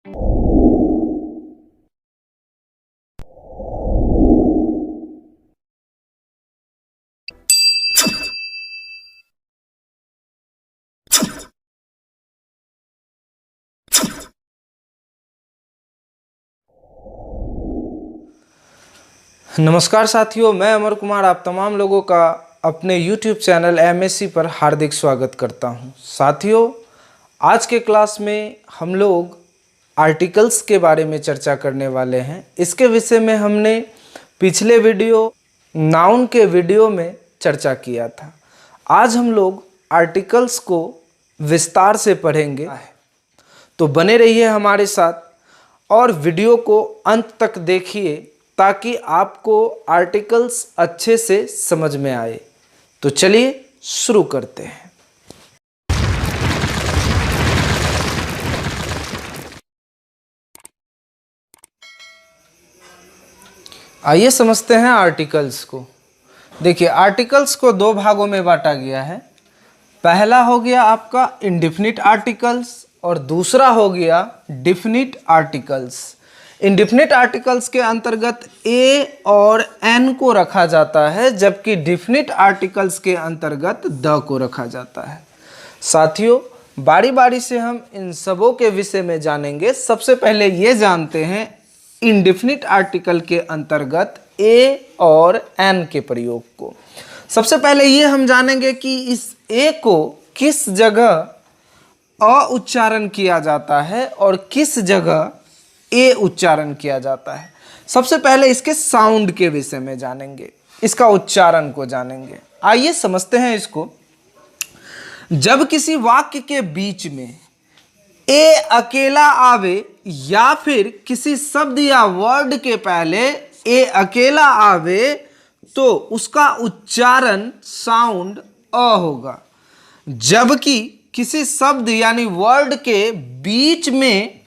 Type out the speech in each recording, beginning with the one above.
नमस्कार साथियों, मैं अमर कुमार आप तमाम लोगों का अपने YouTube चैनल MSc पर हार्दिक स्वागत करता हूं। साथियों, आज के क्लास में हम लोग आर्टिकल्स के बारे में चर्चा करने वाले हैं। इसके विषय में हमने पिछले वीडियो नाउन के वीडियो में चर्चा किया था। आज हम लोग आर्टिकल्स को विस्तार से पढ़ेंगे, तो बने रहिए हमारे साथ और वीडियो को अंत तक देखिए ताकि आपको आर्टिकल्स अच्छे से समझ में आए। तो चलिए शुरू करते हैं। आइए समझते हैं आर्टिकल्स को। देखिए, आर्टिकल्स को दो भागों में बांटा गया है। पहला हो गया आपका इंडेफिनिट आर्टिकल्स और दूसरा हो गया डेफिनिट आर्टिकल्स। इंडेफिनिट आर्टिकल्स के अंतर्गत ए और एन को रखा जाता है, जबकि डेफिनिट आर्टिकल्स के अंतर्गत द को रखा जाता है। साथियों, बारी बारी से हम इन सबों के विषय में जानेंगे। सबसे पहले ये जानते हैं इंडेफिनिट आर्टिकल के अंतर्गत ए और एन के प्रयोग को। सबसे पहले ये हम जानेंगे कि इस ए को किस जगह अ उच्चारण किया जाता है और किस जगह ए उच्चारण किया जाता है। सबसे पहले इसके साउंड के विषय में जानेंगे, इसका उच्चारण को जानेंगे। आइए समझते हैं इसको। जब किसी वाक्य के बीच में ए अकेला आवे या फिर किसी शब्द या वर्ड के पहले ए अकेला आवे तो उसका उच्चारण साउंड अ होगा। जबकि किसी शब्द यानी वर्ड के बीच में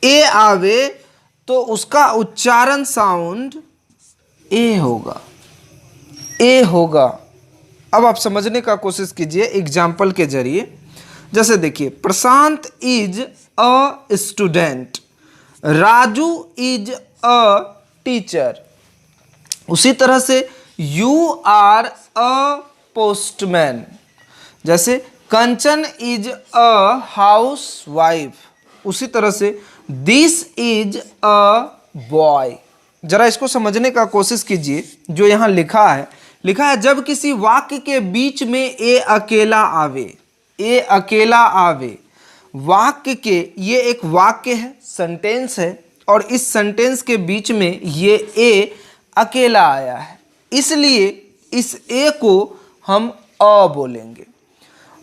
ए आवे तो उसका उच्चारण साउंड ए होगा। ए होगा। अब आप समझने का कोशिश कीजिए एग्जाम्पल के जरिए। जैसे देखिए, Prashant is a student, Raju is a teacher. उसी तरह से यू आर अ पोस्टमैन। जैसे Kanchan is a housewife. उसी तरह से दिस इज अ बॉय। जरा इसको समझने का कोशिश कीजिए। जो यहाँ लिखा है जब किसी वाक्य के बीच में ए अकेला आवे, ए अकेला आवे। वाक्य के, ये एक वाक्य है, सेंटेंस है, और इस सेंटेंस के बीच में ये ए अकेला आया है, इसलिए इस ए को हम अ बोलेंगे।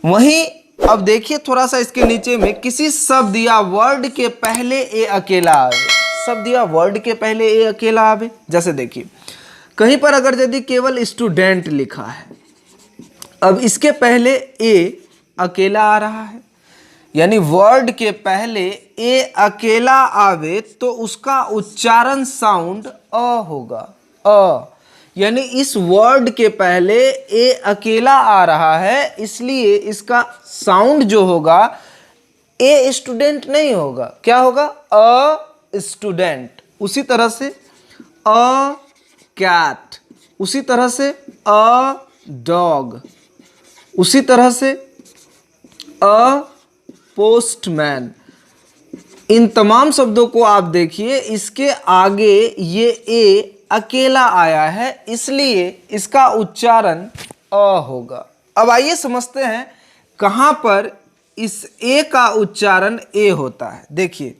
वहीं अब देखिए थोड़ा सा इसके नीचे में, किसी शब्द या वर्ड के पहले ए अकेला आवे। शब्द या वर्ड के पहले ए अकेला आवे। जैसे देखिए, कहीं पर अगर यदि केवल स्टूडेंट लिखा है, अब इसके पहले ए अकेला आ रहा है, यानी वर्ड के पहले ए अकेला आवे तो उसका उच्चारण साउंड अ होगा। अ, यानी इस वर्ड के पहले ए अकेला आ रहा है, इसलिए इसका साउंड जो होगा ए स्टूडेंट नहीं होगा। क्या होगा? A student. उसी तरह से अ कैट, उसी तरह से अ डॉग, उसी तरह से अ पोस्टमैन। इन तमाम शब्दों को आप देखिए, इसके आगे ये ए अकेला आया है, इसलिए इसका उच्चारण अ होगा। अब आइए समझते हैं कहां पर इस ए का उच्चारण ए होता है। देखिए,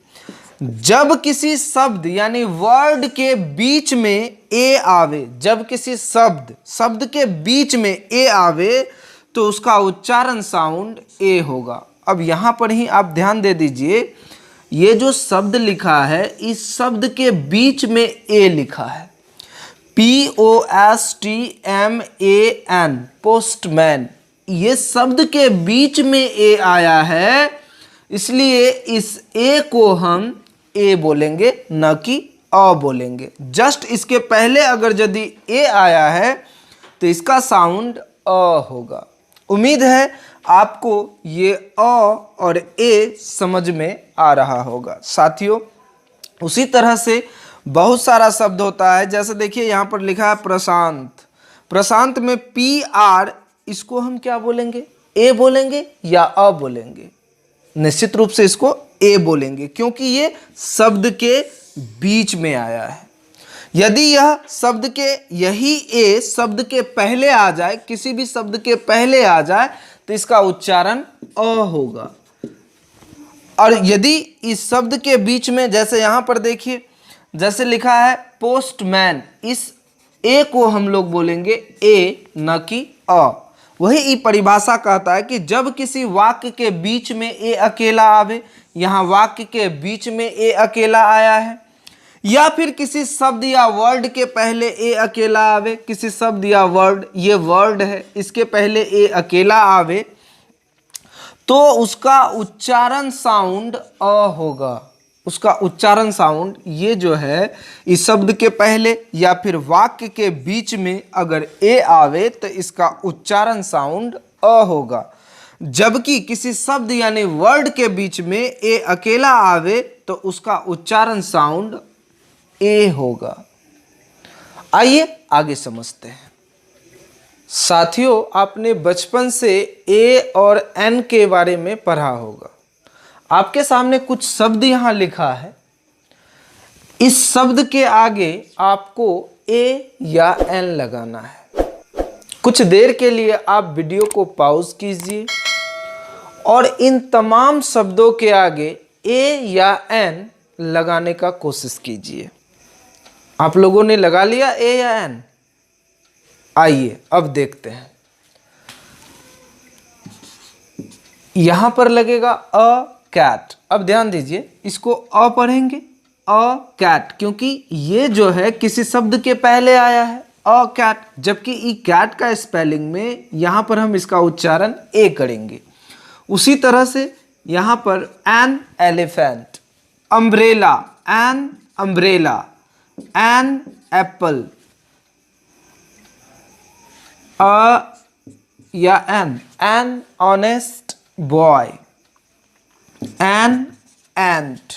जब किसी शब्द यानी वर्ड के बीच में ए आवे, जब किसी शब्द के बीच में ए आवे तो उसका उच्चारण साउंड ए होगा। अब यहां पर ही आप ध्यान दे दीजिए, ये जो शब्द लिखा है, इस शब्द के बीच में ए लिखा है, POSTMAN, पोस्टमैन। ये शब्द के बीच में ए आया है, इसलिए इस ए को हम ए बोलेंगे, न कि अ बोलेंगे। जस्ट इसके पहले अगर यदि ए आया है तो इसका साउंड अ होगा। उम्मीद है आपको ये अ और ए समझ में आ रहा होगा। साथियों, उसी तरह से बहुत सारा शब्द होता है। जैसे देखिए यहाँ पर लिखा है प्रशांत। प्रशांत में पी आर, इसको हम क्या बोलेंगे? ए बोलेंगे या अ बोलेंगे? निश्चित रूप से इसको ए बोलेंगे, क्योंकि ये शब्द के बीच में आया है। यदि यह शब्द के यही ए शब्द के पहले आ जाए, किसी भी शब्द के पहले आ जाए, तो इसका उच्चारण अ होगा। और यदि इस शब्द के बीच में, जैसे यहां पर देखिए, जैसे लिखा है पोस्टमैन, इस ए को हम लोग बोलेंगे ए, न कि अ। वही परिभाषा कहता है कि जब किसी वाक्य के बीच में ए अकेला आवे, यहां वाक्य के बीच में ए अकेला आया है, या फिर किसी शब्द या वर्ड के पहले ए अकेला आवे, किसी शब्द या वर्ड, ये वर्ड है, इसके पहले ए अकेला आवे, तो उसका उच्चारण साउंड अ होगा। उसका उच्चारण साउंड, ये जो है, इस शब्द के पहले या फिर वाक्य के बीच में अगर ए आवे तो इसका उच्चारण साउंड अ होगा। जबकि किसी शब्द यानी वर्ड के बीच में ए अकेला आवे तो उसका उच्चारण साउंड ए होगा। आइए आगे समझते हैं। साथियों, आपने बचपन से ए और एन के बारे में पढ़ा होगा। आपके सामने कुछ शब्द यहां लिखा है। इस शब्द के आगे आपको ए या एन लगाना है। कुछ देर के लिए आप वीडियो को पॉज कीजिए और इन तमाम शब्दों के आगे ए या एन लगाने का कोशिश कीजिए। आप लोगों ने लगा लिया ए या एन? आइए अब देखते हैं। यहां पर लगेगा अ कैट। अब ध्यान दीजिए, इसको अ पढ़ेंगे, अ कैट, क्योंकि ये जो है किसी शब्द के पहले आया है, अ कैट। जबकि ई कैट का स्पेलिंग में यहां पर हम इसका उच्चारण ए करेंगे। उसी तरह से यहां पर an elephant, umbrella, an umbrella, an apple, a या an honest boy, an ant.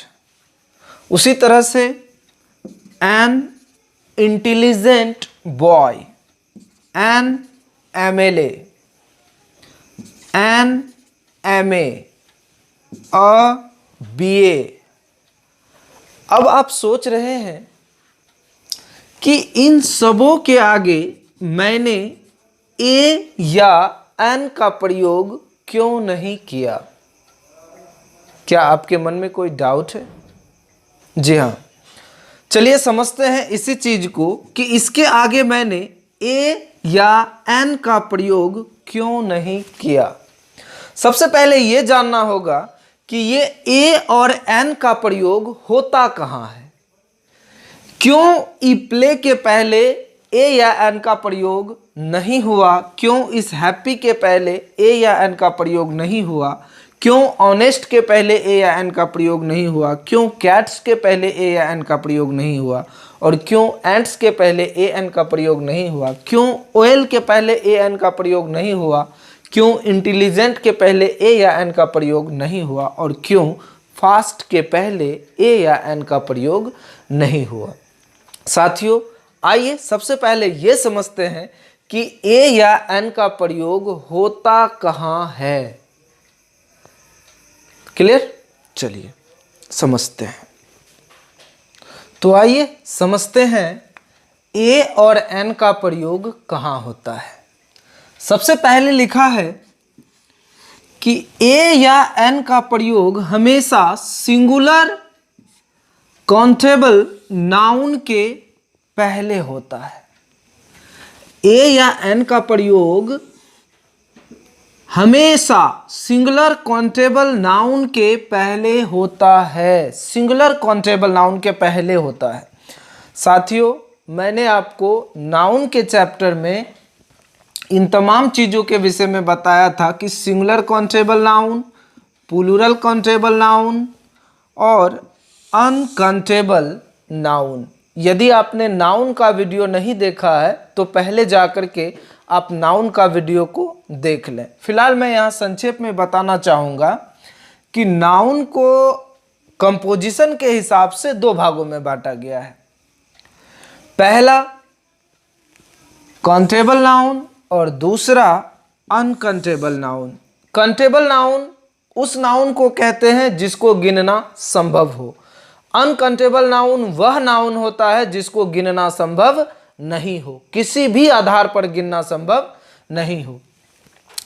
उसी तरह से an intelligent boy, an MLA, an MA, a BA. अब आप सोच रहे हैं कि इन सबों के आगे मैंने ए या एन का प्रयोग क्यों नहीं किया? क्या आपके मन में कोई डाउट है? जी हाँ, चलिए समझते हैं इसी चीज को कि इसके आगे मैंने ए या एन का प्रयोग क्यों नहीं किया। सबसे पहले यह जानना होगा कि ये ए और एन का प्रयोग होता कहाँ है। क्यों ई प्ले के पहले ए या एन का प्रयोग नहीं हुआ? क्यों इस हैप्पी के पहले ए या एन का प्रयोग नहीं हुआ? क्यों ऑनेस्ट के पहले ए या एन का प्रयोग नहीं हुआ? क्यों कैट्स के पहले ए या एन का प्रयोग नहीं हुआ? और क्यों एंट्स के पहले ए एन का प्रयोग नहीं हुआ? क्यों ओएल के पहले ए एन का प्रयोग नहीं हुआ? क्यों इंटेलिजेंट के पहले ए या एन का प्रयोग नहीं हुआ? और क्यों फास्ट के पहले ए या एन का प्रयोग नहीं हुआ? साथियों, आइए सबसे पहले ये समझते हैं कि ए या एन का प्रयोग होता कहाँ है। क्लियर? चलिए समझते हैं। तो आइए समझते हैं ए और एन का प्रयोग कहाँ होता है। सबसे पहले लिखा है कि ए या एन का प्रयोग हमेशा सिंगुलर काउंटेबल नाउन के पहले होता है। ए या एन का प्रयोग हमेशा सिंगुलर काउंटेबल नाउन के पहले होता है। सिंगुलर काउंटेबल नाउन के पहले होता है। साथियों, मैंने आपको नाउन के चैप्टर में इन तमाम चीज़ों के विषय में बताया था कि singular countable noun, plural countable noun और अनकाउंटेबल नाउन। यदि आपने नाउन का वीडियो नहीं देखा है तो पहले जाकर के आप नाउन का वीडियो को देख लें। फिलहाल मैं यहाँ संक्षेप में बताना चाहूँगा कि नाउन को कंपोजिशन के हिसाब से दो भागों में बांटा गया है। पहला काउंटेबल नाउन और दूसरा अनकाउंटेबल नाउन। काउंटेबल नाउन उस नाउन को कहते हैं जिसको गिनना संभव हो। अनकाउंटेबल नाउन वह नाउन होता है जिसको गिनना संभव नहीं हो, किसी भी आधार पर गिनना संभव नहीं हो।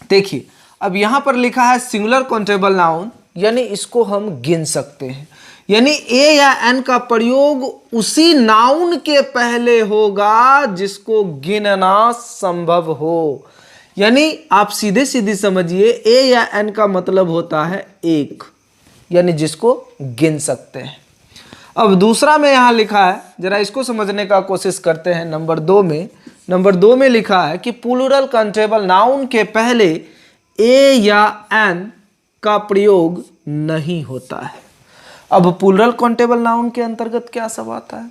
देखिए अब यहां पर लिखा है सिंगुलर काउंटेबल नाउन, यानी इसको हम गिन सकते हैं, यानी ए या एन का प्रयोग उसी नाउन के पहले होगा जिसको गिनना संभव हो। यानी आप सीधे सीधे समझिए ए या एन का मतलब होता है एक, यानी जिसको गिन सकते हैं। अब दूसरा में यहां लिखा है, जरा इसको समझने का कोशिश करते हैं। नंबर दो में लिखा है कि प्लूरल काउंटेबल नाउन के पहले ए या एन का प्रयोग नहीं होता है। अब प्लूरल काउंटेबल नाउन के अंतर्गत क्या सब आता है?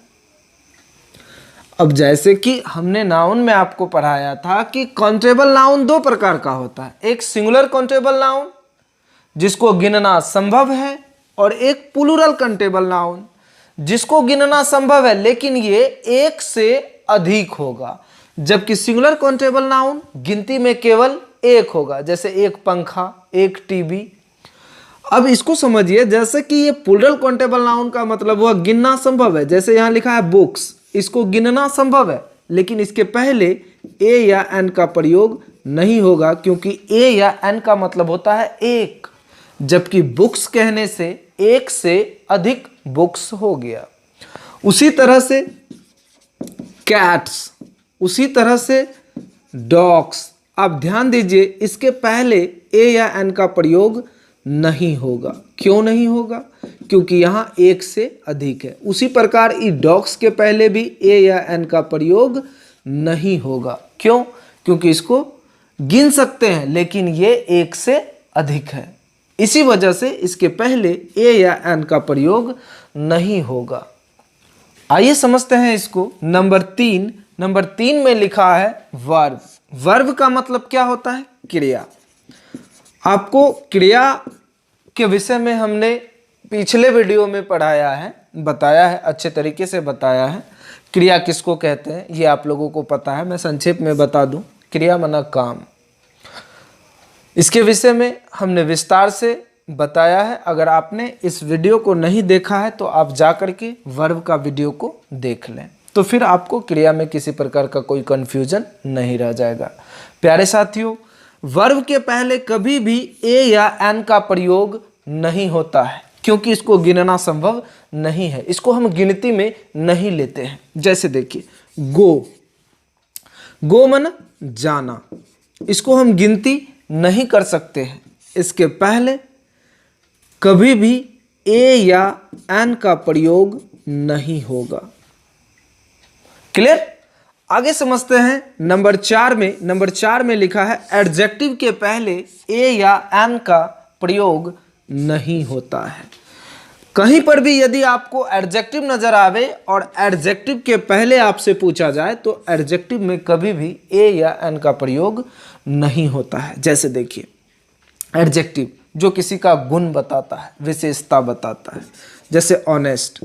अब जैसे कि हमने नाउन में आपको पढ़ाया था कि काउंटेबल नाउन दो प्रकार का होता है, एक सिंगुलर काउंटेबल नाउन जिसको गिनना संभव है, और एक प्लूरल काउंटेबल नाउन जिसको गिनना संभव है लेकिन ये एक से अधिक होगा, जबकि सिंगुलर काउंटेबल नाउन गिनती में केवल एक होगा, जैसे एक पंखा, एक टीवी। अब इसको समझिए, जैसे कि ये प्लूरल काउंटेबल नाउन का मतलब हुआ गिनना संभव है। जैसे यहाँ लिखा है बुक्स, इसको गिनना संभव है लेकिन इसके पहले ए या एन का प्रयोग नहीं होगा, क्योंकि ए या एन का मतलब होता है एक, जबकि बुक्स कहने से एक से अधिक बुक्स हो गया। उसी तरह से कैट्स, उसी तरह से डॉग्स। आप ध्यान दीजिए, इसके पहले ए या एन का प्रयोग नहीं होगा। क्यों नहीं होगा? क्योंकि यहाँ एक से अधिक है। उसी प्रकार ई डॉग्स के पहले भी ए या एन का प्रयोग नहीं होगा। क्यों? क्योंकि इसको गिन सकते हैं लेकिन ये एक से अधिक है, इसी वजह से इसके पहले ए या एन का प्रयोग नहीं होगा। आइए समझते हैं इसको। नंबर तीन में लिखा है वर्ब। वर्ब का मतलब क्या होता है? क्रिया। आपको क्रिया के विषय में हमने पिछले वीडियो में पढ़ाया है, बताया है, अच्छे तरीके से बताया है। क्रिया किसको कहते हैं ये आप लोगों को पता है, मैं संक्षेप में बता दूं। क्रिया माना काम, इसके विषय में हमने विस्तार से बताया है। अगर आपने इस वीडियो को नहीं देखा है तो आप जा कर के वर्ब का वीडियो को देख लें, तो फिर आपको क्रिया में किसी प्रकार का कोई कन्फ्यूजन नहीं रह जाएगा। प्यारे साथियों, वर्ब के पहले कभी भी ए या एन का प्रयोग नहीं होता है, क्योंकि इसको गिनना संभव नहीं है, इसको हम गिनती में नहीं लेते हैं। जैसे देखिए गो मन जाना, इसको हम गिनती नहीं कर सकते हैं, इसके पहले कभी भी ए या एन का प्रयोग नहीं होगा। क्लियर? आगे समझते हैं। नंबर चार में लिखा है एडजेक्टिव के पहले ए या एन का प्रयोग नहीं होता है। कहीं पर भी यदि आपको एडजेक्टिव नजर आवे और एडजेक्टिव के पहले आपसे पूछा जाए तो एडजेक्टिव में कभी भी ए या एन का प्रयोग नहीं होता है। जैसे देखिए एडजेक्टिव जो किसी का गुण बताता है, विशेषता बताता है, जैसे ऑनेस्ट।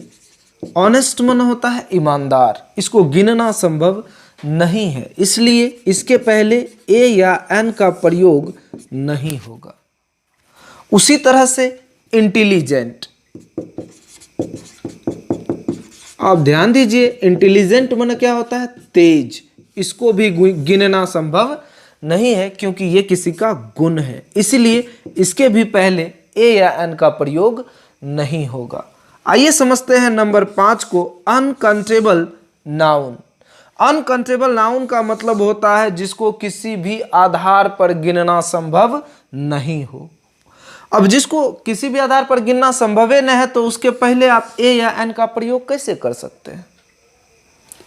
ऑनेस्ट मन होता है ईमानदार, इसको गिनना संभव नहीं है, इसलिए इसके पहले ए या एन का प्रयोग नहीं होगा। उसी तरह से इंटेलिजेंट, आप ध्यान दीजिए, इंटेलिजेंट मन क्या होता है? तेज, इसको भी गिनना संभव नहीं है क्योंकि ये किसी का गुण है, इसलिए इसके भी पहले ए या एन का प्रयोग नहीं होगा। आइए समझते हैं नंबर 5 को, अनकाउंटेबल नाउन। अनकाउंटेबल नाउन का मतलब होता है जिसको किसी भी आधार पर गिनना संभव नहीं हो। अब जिसको किसी भी आधार पर गिनना संभव ही नहीं है तो उसके पहले आप ए या एन का प्रयोग कैसे कर सकते हैं?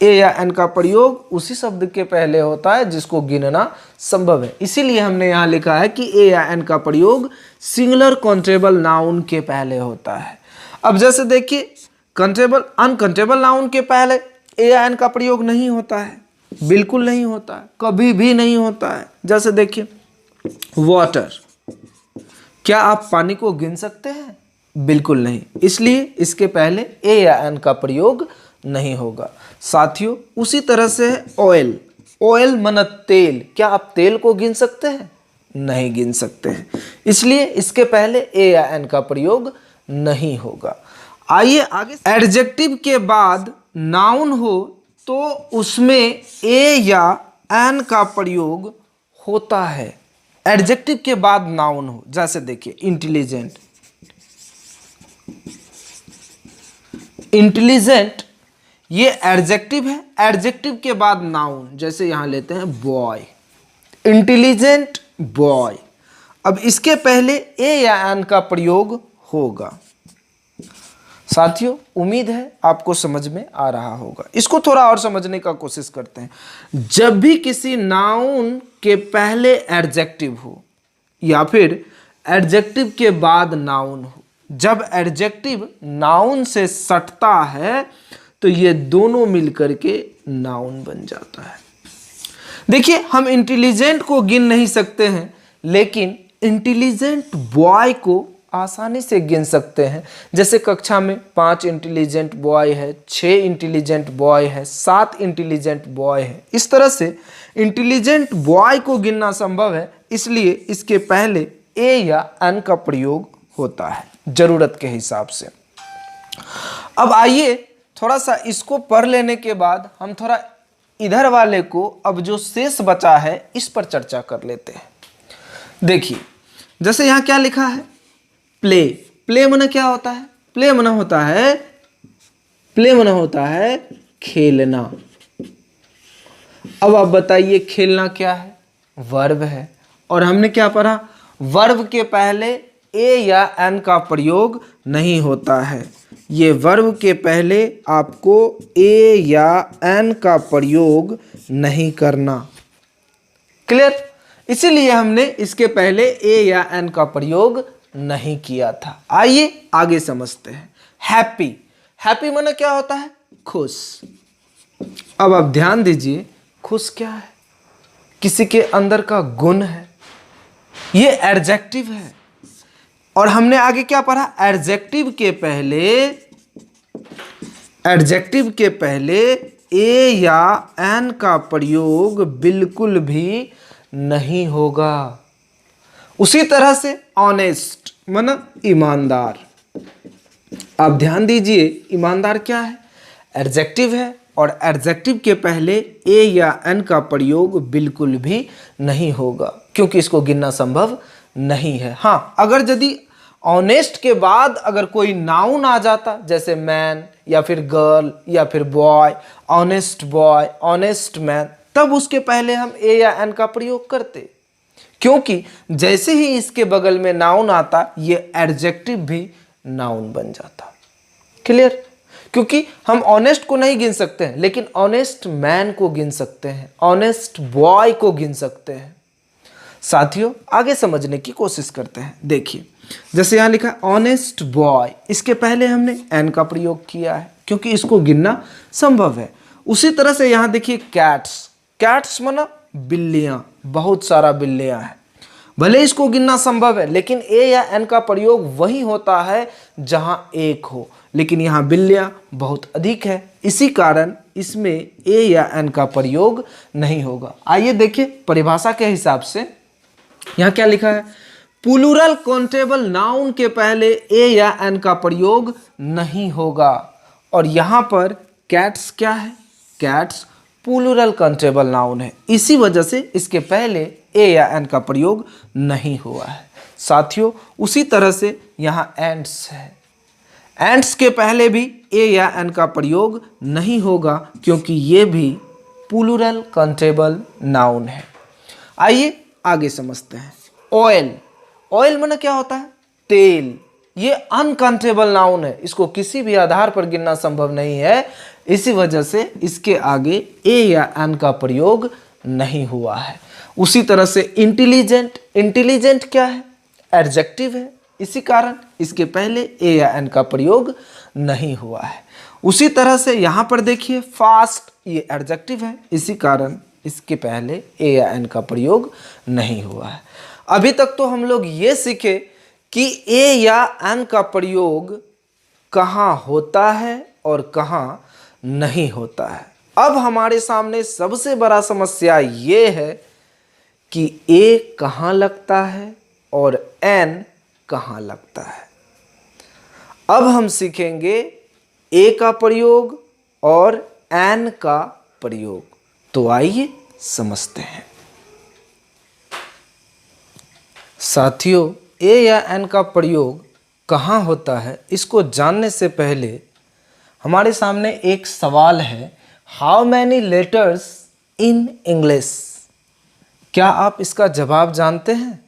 ए या एन का प्रयोग उसी शब्द के पहले होता है जिसको गिनना संभव है, इसीलिए हमने यहाँ लिखा है कि ए या एन का प्रयोग सिंगुलर काउंटेबल नाउन के पहले होता है। अब जैसे देखिए अनकाउंटेबल नाउन के पहले ए या एन का प्रयोग नहीं होता है, बिल्कुल नहीं होता है, कभी भी नहीं होता है। जैसे देखिए वाटर, क्या आप पानी को गिन सकते हैं? बिल्कुल नहीं, इसलिए इसके पहले ए या एन का प्रयोग नहीं होगा। साथियों उसी तरह से ऑयल, ऑयल माना तेल, क्या आप तेल को गिन सकते हैं? नहीं गिन सकते हैं, इसलिए इसके पहले ए या एन का प्रयोग नहीं होगा। आइए आगे, एडजेक्टिव के बाद नाउन हो तो उसमें ए या एन का प्रयोग होता है। एडजेक्टिव के बाद नाउन हो, जैसे देखिए इंटेलिजेंट, इंटेलिजेंट ये एडजेक्टिव है, एडजेक्टिव के बाद नाउन, जैसे यहां लेते हैं बॉय, इंटेलिजेंट बॉय। अब इसके पहले ए या एन का प्रयोग होगा। साथियों उम्मीद है आपको समझ में आ रहा होगा। इसको थोड़ा और समझने का कोशिश करते हैं। जब भी किसी नाउन के पहले एडजेक्टिव हो या फिर एडजेक्टिव के बाद नाउन हो, जब एडजेक्टिव नाउन से सटता है तो ये दोनों मिलकर के नाउन बन जाता है। देखिए हम इंटेलिजेंट को गिन नहीं सकते हैं, लेकिन इंटेलिजेंट बॉय को आसानी से गिन सकते हैं। जैसे कक्षा में 5 इंटेलिजेंट बॉय है, 6 इंटेलिजेंट बॉय है, 7 इंटेलिजेंट बॉय है। इस तरह से इंटेलिजेंट बॉय को गिनना संभव है, इसलिए इसके पहले ए या एन का प्रयोग होता है जरूरत के हिसाब से। अब आइए थोड़ा सा इसको पढ़ लेने के बाद हम थोड़ा इधर वाले को, अब जो शेष बचा है इस पर चर्चा कर लेते हैं। देखिए जैसे यहाँ क्या लिखा है, प्ले, प्ले मना क्या होता है? प्ले मना होता है, प्ले मना होता है खेलना। अब आप बताइए खेलना क्या है? वर्ब है। और हमने क्या पढ़ा? वर्ब के पहले ए या एन का प्रयोग नहीं होता है। ये वर्ब के पहले आपको ए या एन का प्रयोग नहीं करना। क्लियर? इसीलिए हमने इसके पहले ए या एन का प्रयोग नहीं किया था। आइए आगे समझते हैं। हैप्पी, हैप्पी माने क्या होता है? खुश। अब आप ध्यान दीजिए, खुश क्या है? किसी के अंदर का गुण है, ये एडजेक्टिव है। और हमने आगे क्या पढ़ा? एडजेक्टिव के पहले ए या एन का प्रयोग बिल्कुल भी नहीं होगा। उसी तरह से ऑनेस्ट माना ईमानदार। आप ध्यान दीजिए, ईमानदार क्या है? एडजेक्टिव है, और एडजेक्टिव के पहले ए या एन का प्रयोग बिल्कुल भी नहीं होगा, क्योंकि इसको गिनना संभव नहीं है। हाँ, अगर यदि ऑनेस्ट के बाद अगर कोई नाउन आ जाता, जैसे मैन या फिर गर्ल या फिर boy, honest boy, honest man, तब उसके पहले हम ए या एन का प्रयोग करते, क्योंकि जैसे ही इसके बगल में नाउन आता ये एडजेक्टिव भी नाउन बन जाता। क्लियर? क्योंकि हम ऑनेस्ट को नहीं गिन सकते हैं, लेकिन ऑनेस्ट मैन को गिन सकते हैं, ऑनेस्ट बॉय को गिन सकते हैं। साथियों आगे समझने की कोशिश करते हैं। देखिए जैसे यहाँ लिखा ऑनेस्ट बॉय, इसके पहले हमने एन का प्रयोग किया है क्योंकि इसको गिनना संभव है। उसी तरह से यहाँ देखिए कैट्स, कैट्स माना बिल्लियां, बहुत सारा बिल्लियां हैं। भले इसको गिनना संभव है, लेकिन ए या एन का प्रयोग वही होता है जहां एक हो, लेकिन यहाँ बिल्लियां बहुत अधिक है, इसी कारण इसमें ए या एन का प्रयोग नहीं होगा। आइए देखिए परिभाषा के हिसाब से यहाँ क्या लिखा है। प्लूरल काउंटेबल नाउन के पहले ए या एन का प्रयोग नहीं होगा। और यहाँ पर कैट्स क्या है? कैट्स प्लूरल काउंटेबल नाउन है, इसी वजह से इसके पहले ए या एन का प्रयोग नहीं हुआ है। साथियों उसी तरह से यहाँ एंट्स है, एंट्स के पहले भी ए या एन का प्रयोग नहीं होगा, क्योंकि ये भी प्लूरल काउंटेबल नाउन है। आइए आगे समझते हैं। ऑयल, ऑयल माने क्या होता है? तेल। ये अनकाउंटेबल नाउन है, इसको किसी भी आधार पर गिनना संभव नहीं है, इसी वजह से इसके आगे ए या एन का प्रयोग नहीं हुआ है। उसी तरह से इंटेलिजेंट, इंटेलिजेंट क्या है? एडजेक्टिव है, इसी कारण इसके पहले ए या एन का प्रयोग नहीं हुआ है। उसी तरह से यहाँ पर देखिए फास्ट, ये एडजेक्टिव है, इसी कारण इसके पहले ए या एन का प्रयोग नहीं हुआ है। अभी तक तो हम लोग ये सीखे कि ए या एन का प्रयोग कहाँ होता है और कहाँ नहीं होता है। अब हमारे सामने सबसे बड़ा समस्या ये है कि ए कहाँ लगता है और एन कहाँ लगता है। अब हम सीखेंगे ए का प्रयोग और एन का प्रयोग। तो आइए समझते हैं। साथियों, ए या एन का प्रयोग कहाँ होता है, इसको जानने से पहले हमारे सामने एक सवाल है, how many letters in English. क्या आप इसका जवाब जानते हैं?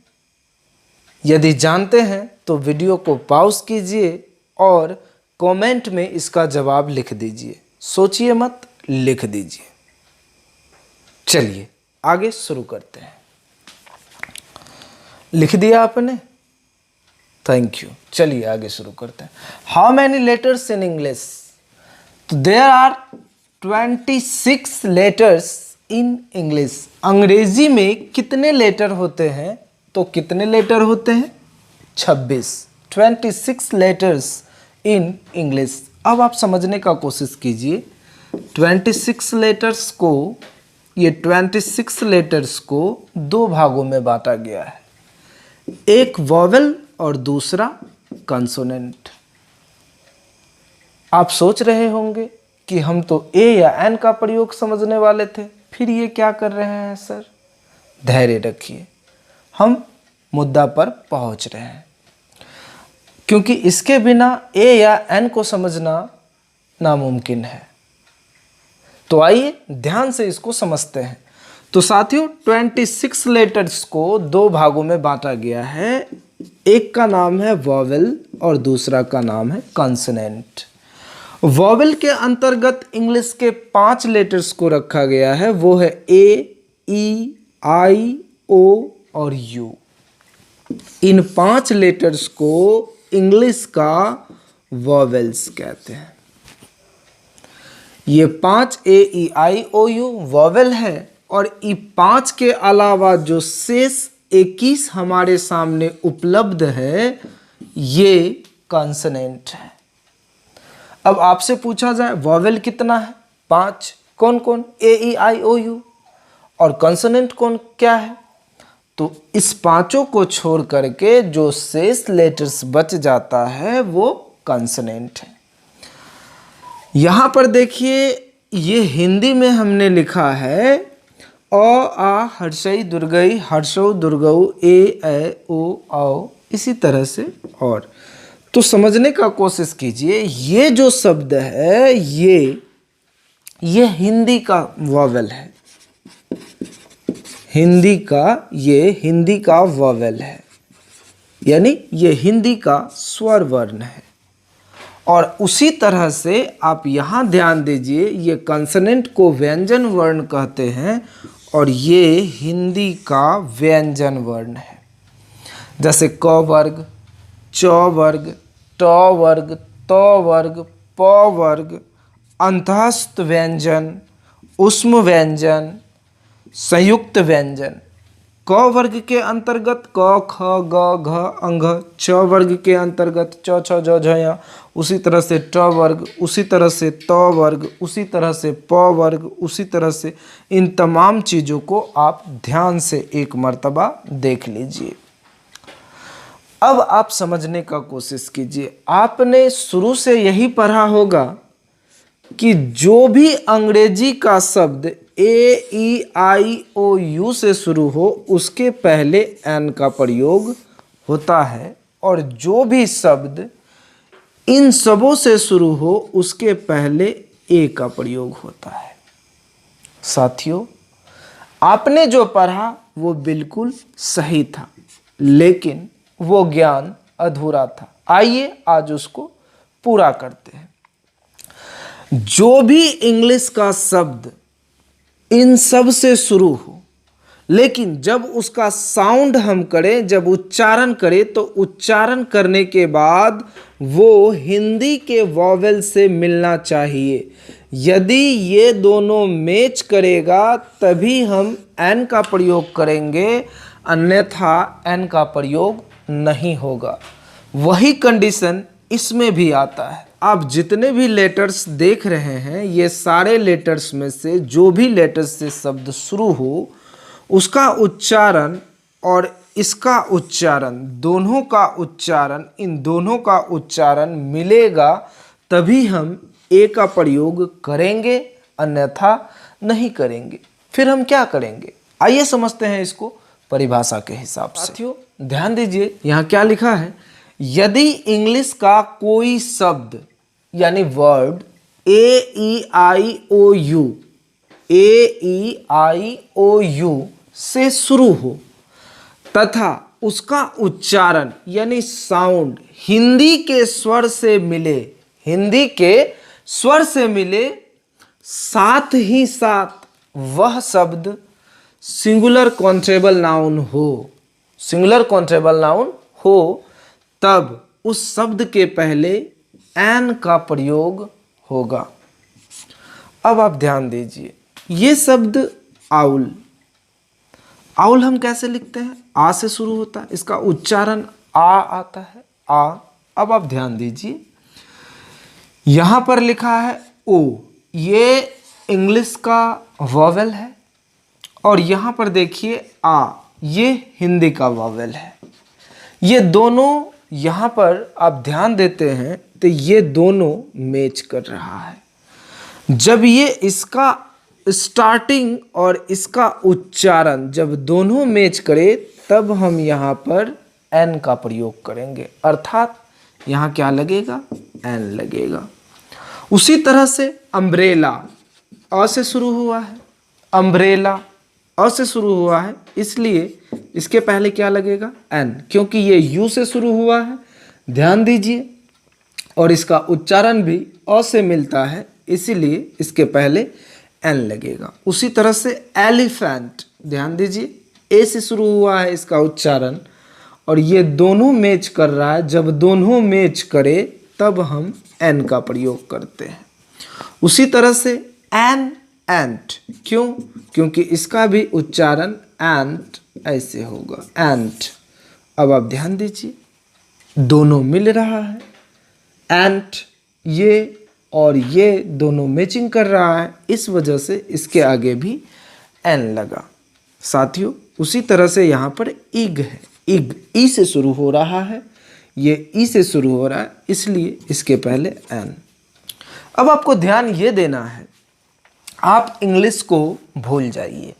यदि जानते हैं तो वीडियो को पॉज कीजिए और कमेंट में इसका जवाब लिख दीजिए। सोचिए मत, लिख दीजिए। चलिए आगे शुरू करते हैं। लिख दिया आपने? Thank you. चलिए आगे शुरू करते हैं। How many letters in English? तो there are 26 letters in English. अंग्रेजी में कितने लेटर होते हैं? तो कितने लेटर होते हैं? 26 लेटर्स इन इंग्लिश। अब आप समझने का कोशिश कीजिए। 26 लेटर्स को, ये 26 लेटर्स को दो भागों में बांटा गया है, एक वॉवेल और दूसरा कंसोनेंट। आप सोच रहे होंगे कि हम तो ए या एन का प्रयोग समझने वाले थे, फिर ये क्या कर रहे हैं सर? धैर्य रखिए, हम मुद्दा पर पहुंच रहे हैं, क्योंकि इसके बिना ए या एन को समझना नामुमकिन है। तो आइए ध्यान से इसको समझते हैं। तो साथियों, 26 लेटर्स को दो भागों में बांटा गया है, एक का नाम है वॉवेल और दूसरा का नाम है कॉन्सोनेंट। वॉवेल के अंतर्गत इंग्लिश के 5 लेटर्स को रखा गया है, वो है ए, ई, आई, ओ और यू। इन 5 लेटर्स को इंग्लिश का वॉवेल्स कहते हैं। ये 5 ए, ई, आई, ओ, यू वॉवेल है, और ये 5 के अलावा जो शेष 21 हमारे सामने उपलब्ध है, ये कॉन्सोनेंट है। अब आपसे पूछा जाए वॉवेल कितना है? 5। कौन कौन? ए, ई, आई, ओ, यू। और कॉन्सोनेंट कौन क्या है? तो इस 5 को छोड़ करके जो शेष लेटर्स बच जाता है वो कॉन्सोनेंट है। यहाँ पर देखिए, ये हिंदी में हमने लिखा है अ, आ, हर्षई, दुर्गई, हर्षौ, दुर्गऊ, ए, ओ, औ, इसी तरह से और। तो समझने का कोशिश कीजिए, ये जो शब्द है ये हिंदी का वॉवेल है। हिंदी का वॉवेल है, यानी ये हिंदी का स्वर वर्ण है। और उसी तरह से आप यहाँ ध्यान दीजिए, ये कंसोनेंट को व्यंजन वर्ण कहते हैं और ये हिंदी का व्यंजन वर्ण है। जैसे क वर्ग, च वर्ग, ट वर्ग, त वर्ग, प वर्ग, अंतःस्थ व्यंजन, उष्म व्यंजन, संयुक्त व्यंजन। क वर्ग के अंतर्गत क, ख, ग, घ, अंघ। च वर्ग के अंतर्गत च, छ, ज, झ, य। उसी तरह से ट वर्ग, उसी तरह से त वर्ग, उसी तरह से प वर्ग, उसी तरह से इन तमाम चीज़ों को आप ध्यान से एक मर्तबा देख लीजिए। अब आप समझने का कोशिश कीजिए। आपने शुरू से यही पढ़ा होगा कि जो भी अंग्रेजी का शब्द ए, ई, आई, ओ, यू से शुरू हो उसके पहले एन का प्रयोग होता है, और जो भी शब्द इन सबों से शुरू हो उसके पहले ए का प्रयोग होता है। साथियों, आपने जो पढ़ा वो बिल्कुल सही था, लेकिन वो ज्ञान अधूरा था। आइए आज उसको पूरा करते हैं। जो भी इंग्लिश का शब्द इन सब से शुरू हो, लेकिन जब उसका साउंड हम करें, जब उच्चारण करें, तो उच्चारण करने के बाद वो हिंदी के वॉवेल से मिलना चाहिए। यदि ये दोनों मैच करेगा तभी हम एन का प्रयोग करेंगे, अन्यथा एन का प्रयोग नहीं होगा। वही कंडीशन इसमें भी आता है। आप जितने भी लेटर्स देख रहे हैं, ये सारे लेटर्स में से जो भी लेटर्स से शब्द शुरू हो, उसका उच्चारण और इसका उच्चारण, दोनों का उच्चारण, इन दोनों का उच्चारण मिलेगा तभी हम ए का प्रयोग करेंगे, अन्यथा नहीं करेंगे। फिर हम क्या करेंगे, आइए समझते हैं इसको परिभाषा के हिसाब से। साथियों ध्यान दीजिए, यहाँ क्या लिखा है, यदि इंग्लिश का कोई शब्द यानी वर्ड AEIOU से शुरू हो तथा उसका उच्चारण यानी साउंड हिंदी के स्वर से मिले, हिंदी के स्वर से मिले, साथ ही साथ वह शब्द सिंगुलर काउंटेबल नाउन हो, सिंगुलर काउंटेबल नाउन हो, तब उस शब्द के पहले एन का प्रयोग होगा। अब आप ध्यान दीजिए, ये शब्द आउल, आउल हम कैसे लिखते हैं, आ से शुरू होता है, इसका उच्चारण आ आता है, आ। अब आप ध्यान दीजिए, यहां पर लिखा है ओ, ये इंग्लिश का वॉवेल है, और यहां पर देखिए आ, ये हिंदी का वॉवेल है। ये दोनों यहां पर आप ध्यान देते हैं तो ये दोनों मैच कर रहा है। जब ये इसका स्टार्टिंग और इसका उच्चारण जब दोनों मैच करे तब हम यहाँ पर एन का प्रयोग करेंगे, अर्थात यहाँ क्या लगेगा, एन लगेगा। उसी तरह से अम्ब्रेला, अ से शुरू हुआ है, अम्ब्रेला अ से शुरू हुआ है, इसलिए इसके पहले क्या लगेगा, एन, क्योंकि ये यू से शुरू हुआ है, ध्यान दीजिए, और इसका उच्चारण भी अ से मिलता है, इसीलिए इसके पहले एन लगेगा। उसी तरह से एलिफेंट, ध्यान दीजिए, ए से शुरू हुआ है इसका उच्चारण, और ये दोनों मैच कर रहा है, जब दोनों मैच करे तब हम एन का प्रयोग करते हैं। उसी तरह से एन, एंट, क्यों, क्योंकि इसका भी उच्चारण एंट ऐसे होगा, एंट। अब आप ध्यान दीजिए, दोनों मिल रहा है, एंट ये और ये दोनों मैचिंग कर रहा है, इस वजह से इसके आगे भी एन लगा। साथियों उसी तरह से यहाँ पर इग है, इग ई से शुरू हो रहा है, ये ई से शुरू हो रहा है, इसलिए इसके पहले एन। अब आपको ध्यान ये देना है, आप इंग्लिश को भूल जाइए,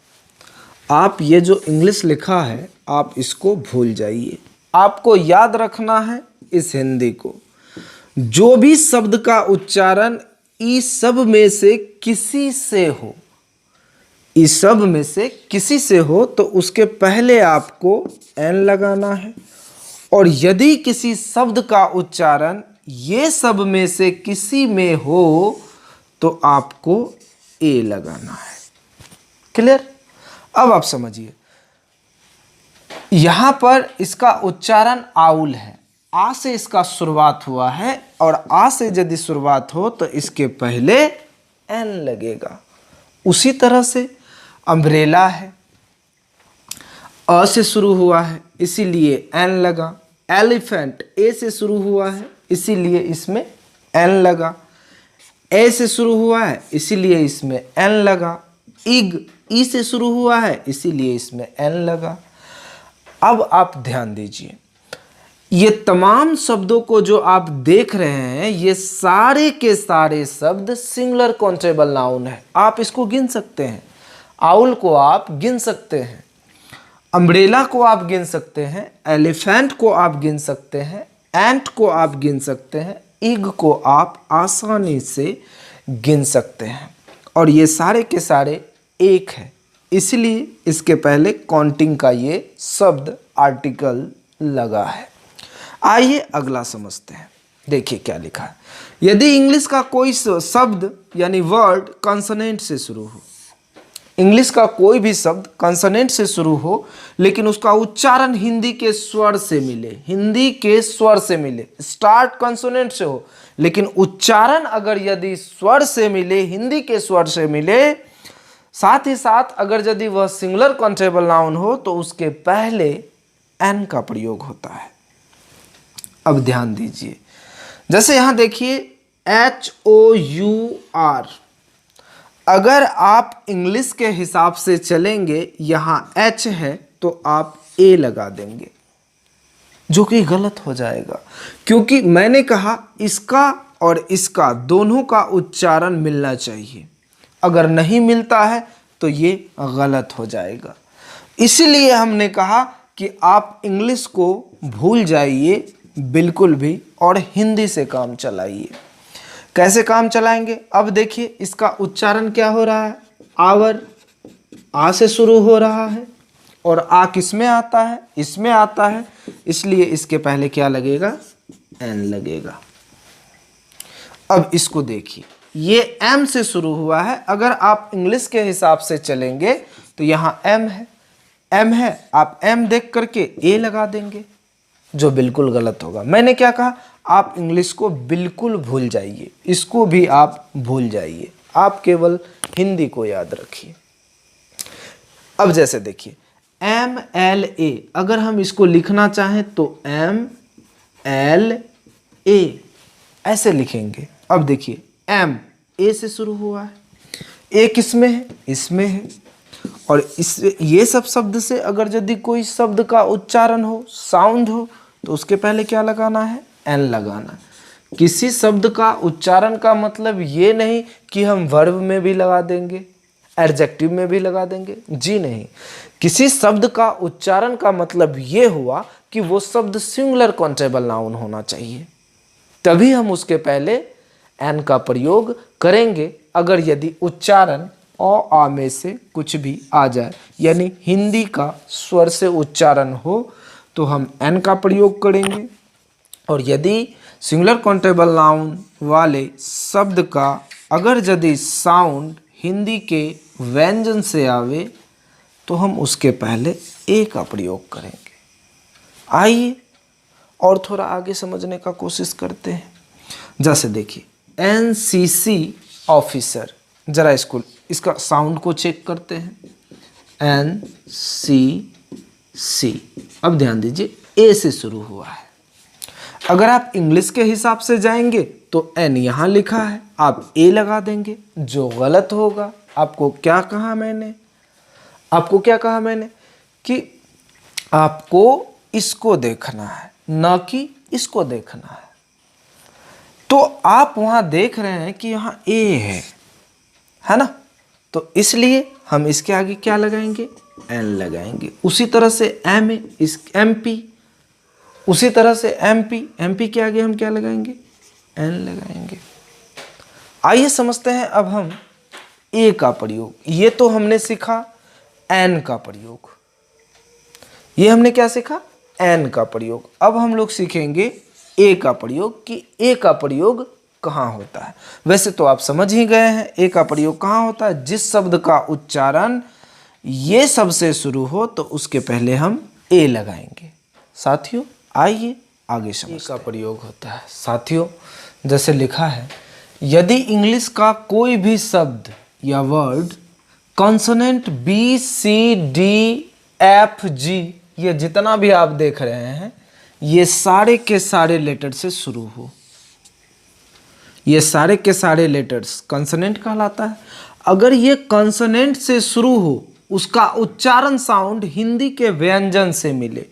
आप ये जो इंग्लिश लिखा है आप इसको भूल जाइए। आपको याद रखना है इस हिंदी को, जो भी शब्द का उच्चारण इस सब में से किसी से हो, इस सब में से किसी से हो, तो उसके पहले आपको एन लगाना है, और यदि किसी शब्द का उच्चारण ये सब में से किसी में हो तो आपको ए लगाना है। क्लियर? अब आप समझिए, यहां पर इसका उच्चारण आउल है, आ से इसका शुरुआत हुआ है, और आ से यदि शुरुआत हो तो इसके पहले एन लगेगा। उसी तरह से अम्ब्रेला है, अ से शुरू हुआ है इसीलिए एन लगा। एलिफेंट ए से शुरू हुआ है इसीलिए इसमें एन लगा। ए से शुरू हुआ है इसीलिए इसमें एन लगा। इग ई से शुरू हुआ है इसीलिए इसमें एन लगा। अब आप ध्यान दीजिए, ये तमाम शब्दों को जो आप देख रहे हैं, ये सारे के सारे शब्द सिंगुलर काउंटेबल नाउन है। आप इसको गिन सकते हैं, आउल को आप गिन सकते हैं, अम्ब्रेला को आप गिन सकते हैं, एलिफेंट को आप गिन सकते हैं, एंट को आप गिन सकते हैं, इग को आप आसानी से गिन सकते हैं, और ये सारे के सारे एक है, इसलिए इसके पहले काउंटिंग का ये शब्द आर्टिकल लगा है। आइए अगला समझते हैं। देखिए क्या लिखा है, यदि इंग्लिश का कोई शब्द यानी वर्ड कॉन्सोनेंट से शुरू हो, इंग्लिश का कोई भी शब्द कंसोनेंट से शुरू हो लेकिन उसका उच्चारण हिंदी के स्वर से मिले, हिंदी के स्वर से मिले, स्टार्ट कंसोनेंट से हो लेकिन उच्चारण अगर यदि स्वर से मिले, हिंदी के स्वर से मिले, साथ ही साथ अगर यदि वह सिंगुलर काउंटेबल नाउन हो तो उसके पहले एन का प्रयोग होता है। अब ध्यान दीजिए, जैसे यहां देखिए HOUR, अगर आप इंग्लिश के हिसाब से चलेंगे, यहां H है तो आप A लगा देंगे, जो कि गलत हो जाएगा, क्योंकि मैंने कहा इसका और इसका दोनों का उच्चारण मिलना चाहिए। अगर नहीं मिलता है तो ये गलत हो जाएगा। इसीलिए हमने कहा कि आप इंग्लिश को भूल जाइए बिल्कुल भी और हिंदी से काम चलाइए। कैसे काम चलाएंगे? अब देखिए इसका उच्चारण क्या हो रहा है, आवर, आ से शुरू हो रहा है और आ किस में आता है, इसमें आता है, इसलिए इसके पहले क्या लगेगा, एन लगेगा। अब इसको देखिए, ये एम से शुरू हुआ है, अगर आप इंग्लिश के हिसाब से चलेंगे तो यहाँ एम है, एम है, आप एम देख करके ए लगा देंगे, जो बिल्कुल गलत होगा। मैंने क्या कहा, आप इंग्लिश को बिल्कुल भूल जाइए, इसको भी आप भूल जाइए, आप केवल हिंदी को याद रखिए। अब जैसे देखिए MLA, अगर हम इसको लिखना चाहें तो MLA ऐसे लिखेंगे। अब देखिए M A से शुरू हुआ है, ए किसमें है, इसमें है, और इस ये सब शब्द से अगर यदि कोई शब्द का उच्चारण हो, साउंड हो, तो उसके पहले क्या लगाना है, एन लगाना। किसी शब्द का उच्चारण का मतलब ये नहीं कि हम वर्ब में भी लगा देंगे, एडजेक्टिव में भी लगा देंगे, जी नहीं। किसी शब्द का उच्चारण का मतलब ये हुआ कि वो शब्द सिंगुलर काउंटेबल नाउन होना चाहिए, तभी हम उसके पहले एन का प्रयोग करेंगे। अगर यदि उच्चारण आ में से कुछ भी आ जाए, यानी हिंदी का स्वर से उच्चारण हो, तो हम एन का प्रयोग करेंगे। और यदि सिंगुलर काउंटेबल नाउन वाले शब्द का अगर यदि साउंड हिंदी के व्यंजन से आवे, तो हम उसके पहले ए का प्रयोग करेंगे। आइए और थोड़ा आगे समझने का कोशिश करते हैं। जैसे देखिए NCC ऑफिसर, जरा इसका साउंड को चेक करते हैं, NCC। अब ध्यान दीजिए ए से शुरू हुआ है। अगर आप इंग्लिश के हिसाब से जाएंगे तो एन यहाँ लिखा है, आप ए लगा देंगे, जो गलत होगा। आपको क्या कहा मैंने, कि आपको इसको देखना है, ना कि इसको देखना है। तो आप वहां देख रहे हैं कि यहाँ ए है ना, तो इसलिए हम इसके आगे क्या लगाएंगे, एन लगाएंगे। उसी तरह से एम ए, इस MP, उसी तरह से MP के आगे हम क्या लगाएंगे, एन लगाएंगे। आइए समझते हैं अब हम ए का प्रयोग। ये तो हमने सीखा एन का प्रयोग, ये हमने क्या सीखा, एन का प्रयोग। अब हम लोग सीखेंगे ए का प्रयोग, कि ए का प्रयोग कहाँ होता है। वैसे तो आप समझ ही गए हैं ए का प्रयोग कहाँ होता है। जिस शब्द का उच्चारण ये शब्द से शुरू हो तो उसके पहले हम ए लगाएंगे। साथियों आइए आगे समझते हैं। का प्रयोग होता है साथियों, जैसे लिखा है, यदि इंग्लिश का कोई भी शब्द या वर्ड कॉन्सोनेंट BCDFG, ये जितना भी आप देख रहे हैं, ये सारे के सारे लेटर से शुरू हो, ये सारे के सारे लेटर्स कॉन्सोनेंट कहलाता है। अगर ये कॉन्सोनेंट से शुरू हो, उसका उच्चारण साउंड हिंदी के व्यंजन से मिले,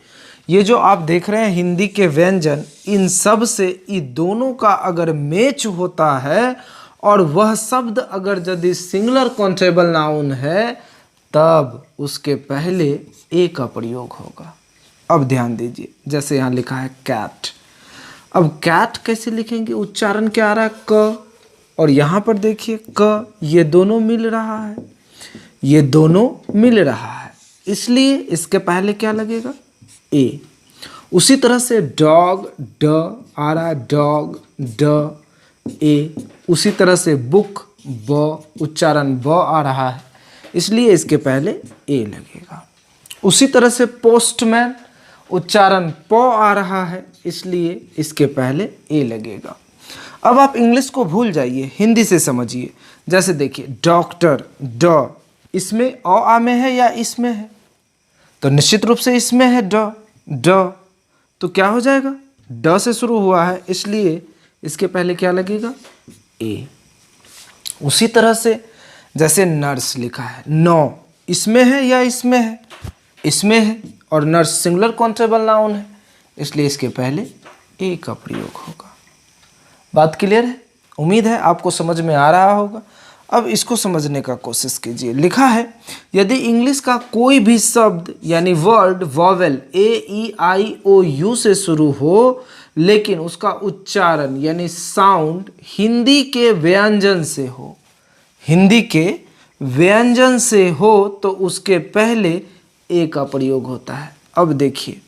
ये जो आप देख रहे हैं हिंदी के व्यंजन, इन सब से ये दोनों का अगर मैच होता है और वह शब्द अगर यदि सिंगुलर काउंटेबल नाउन है, तब उसके पहले ए का प्रयोग होगा। अब ध्यान दीजिए, जैसे यहाँ लिखा है कैट। अब कैट कैसे लिखेंगे, उच्चारण क्या आ रहा है, क, और यहाँ पर देखिए क, ये दोनों मिल रहा है, ये दोनों मिल रहा है, इसलिए इसके पहले क्या लगेगा, ए। उसी तरह से डॉग, ड आ रहा है, डॉग, ड, ए। उसी तरह से बुक, ब, उच्चारण ब आ रहा है, इसलिए इसके पहले ए लगेगा। उसी तरह से पोस्टमैन, उच्चारण प आ रहा है, इसलिए इसके पहले ए लगेगा। अब आप इंग्लिश को भूल जाइए, हिंदी से समझिए। जैसे देखिए डॉक्टर, ड, इसमें आ में है या इसमें है? तो निश्चित रूप से इसमें है ड, ड, तो क्या हो जाएगा? ड से शुरू हुआ है, इसलिए इसके पहले क्या लगेगा? ए। उसी तरह से जैसे नर्स लिखा है, नो, इसमें है या इसमें है? इसमें है, और नर्स सिंगुलर काउंटेबल नाउन है, इसलिए इसके पहले ए का प्रयोग होगा। बात क्लियर है? उम्मीद है आपको समझ में आ रहा होगा। अब इसको समझने का कोशिश कीजिए। लिखा है, यदि इंग्लिश का कोई भी शब्द यानी वर्ड वॉवेल AEIOU से शुरू हो, लेकिन उसका उच्चारण यानी साउंड हिंदी के व्यंजन से हो, हिंदी के व्यंजन से हो, तो उसके पहले ए का प्रयोग होता है। अब देखिए,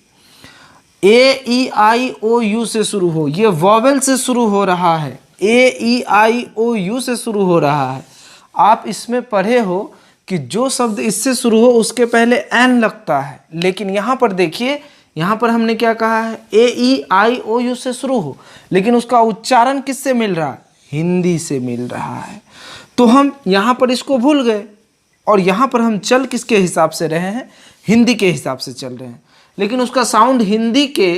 AEIOU से शुरू हो, ये वॉवेल से शुरू हो रहा है, AEIOU से शुरू हो रहा है। आप इसमें पढ़े हो कि जो शब्द इससे शुरू हो उसके पहले एन लगता है, लेकिन यहाँ पर देखिए, यहाँ पर हमने क्या कहा है? AEIOU से शुरू हो, लेकिन उसका उच्चारण किससे मिल रहा है? हिंदी से मिल रहा है। तो हम यहाँ पर इसको भूल गए, और यहाँ पर हम चल किसके हिसाब से रहे हैं? हिंदी के हिसाब से चल रहे हैं। लेकिन उसका साउंड हिंदी के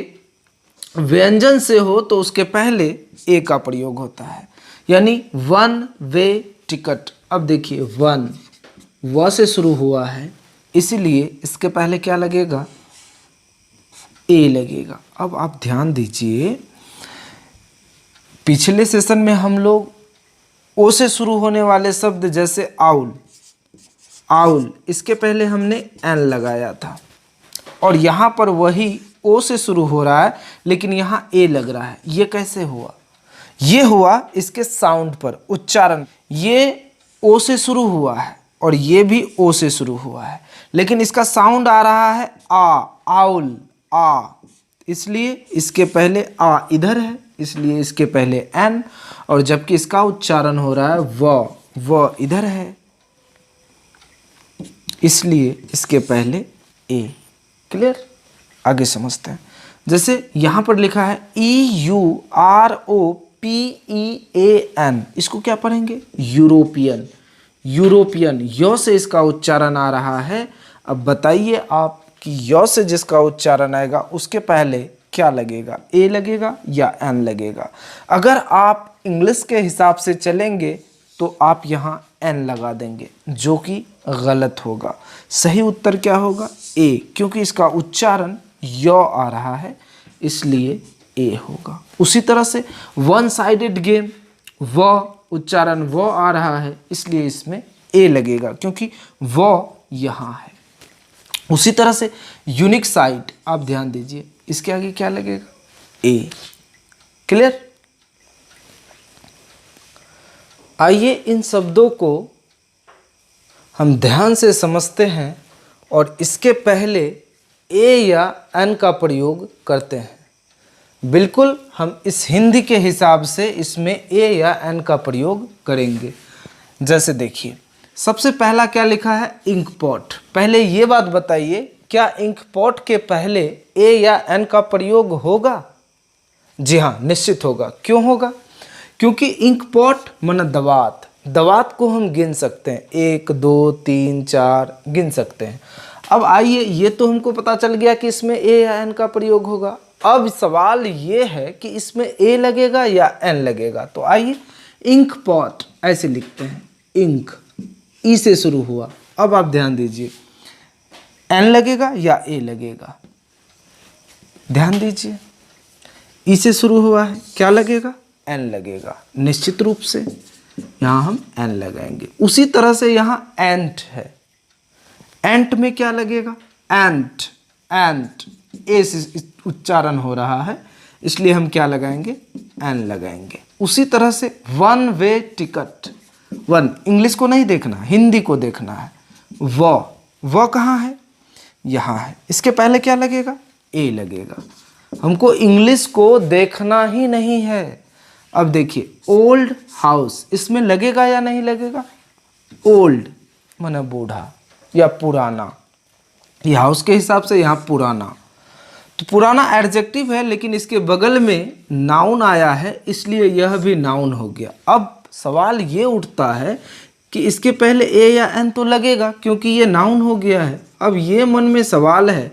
व्यंजन से हो, तो उसके पहले ए का प्रयोग होता है, यानी वन वे टिकट। अब देखिए, वन व से शुरू हुआ है, इसलिए इसके पहले क्या लगेगा? ए लगेगा। अब आप ध्यान दीजिए, पिछले सेशन में हम लोग ओ से शुरू होने वाले शब्द जैसे आउल, आउल, इसके पहले हमने एन लगाया था, और यहाँ पर वही ओ से शुरू हो रहा है, लेकिन यहाँ ए लग रहा है। ये कैसे हुआ? ये हुआ इसके साउंड पर, उच्चारण। ये ओ से शुरू हुआ है और ये भी ओ से शुरू हुआ है, लेकिन इसका साउंड आ रहा है आ, आउल, आ, इसलिए इसके पहले आ इधर है, इसलिए इसके पहले एन, और जबकि इसका उच्चारण हो रहा है व इधर है, इसलिए इसके पहले ए। क्लियर? आगे समझते हैं। जैसे यहाँ पर लिखा है EUROPEAN, इसको क्या पढ़ेंगे? यूरोपियन, यूरोपियन, यो से इसका उच्चारण आ रहा है। अब बताइए आप कि यो से जिसका उच्चारण आएगा उसके पहले क्या लगेगा? ए लगेगा या एन लगेगा? अगर आप इंग्लिश के हिसाब से चलेंगे तो आप यहाँ एन लगा देंगे, जो कि गलत होगा। सही उत्तर क्या होगा? ए, क्योंकि इसका उच्चारण यो आ रहा है, इसलिए ए होगा। उसी तरह से वन साइडेड गेम, व उच्चारण वो आ रहा है, इसलिए इसमें ए लगेगा, क्योंकि वो यहाँ है। उसी तरह से यूनिक साइट, आप ध्यान दीजिए, इसके आगे क्या लगेगा? ए। क्लियर? आइए इन शब्दों को हम ध्यान से समझते हैं और इसके पहले ए या एन का प्रयोग करते हैं। बिल्कुल हम इस हिंदी के हिसाब से इसमें ए या एन का प्रयोग करेंगे। जैसे देखिए, सबसे पहला क्या लिखा है? Ink pot. पहले ये बात बताइए, क्या इंक पॉट के पहले ए या एन का प्रयोग होगा? जी हाँ, निश्चित होगा। क्यों होगा? क्योंकि इंक पॉट माना दवात, दवात को हम गिन सकते हैं, 1 2 3 4 गिन सकते हैं। अब आइए, ये तो हमको पता चल गया कि इसमें ए या एन का प्रयोग होगा। अब सवाल ये है कि इसमें ए लगेगा या एन लगेगा। तो आइए, इंक पॉट ऐसे लिखते हैं, इंक, ई से शुरू हुआ। अब आप ध्यान दीजिए, एन लगेगा या ए लगेगा? ध्यान दीजिए, ई से शुरू हुआ है, क्या लगेगा? एन लगेगा। निश्चित रूप से यहाँ हम एन लगाएंगे। उसी तरह से यहाँ एंट है, एंट में क्या लगेगा? एंट, एंट, ए से उच्चारण हो रहा है, इसलिए हम क्या लगाएंगे? एन लगाएंगे। उसी तरह से one way ticket, one, English को नहीं देखना, हिंदी को देखना है। वो कहाँ है? यहाँ है, इसके पहले क्या लगेगा? ए लगेगा। हमको इंग्लिश को देखना ही नहीं है। अब देखिए, ओल्ड हाउस, इसमें लगेगा या नहीं लगेगा? ओल्ड, माने बूढ़ा या पुराना, ये हाउस के हिसाब से यहाँ पुराना। तो पुराना एडजेक्टिव है लेकिन इसके बगल में नाउन आया है, इसलिए यह भी नाउन हो गया। अब सवाल ये उठता है कि इसके पहले ए या एन तो लगेगा क्योंकि ये नाउन हो गया है। अब ये मन में सवाल है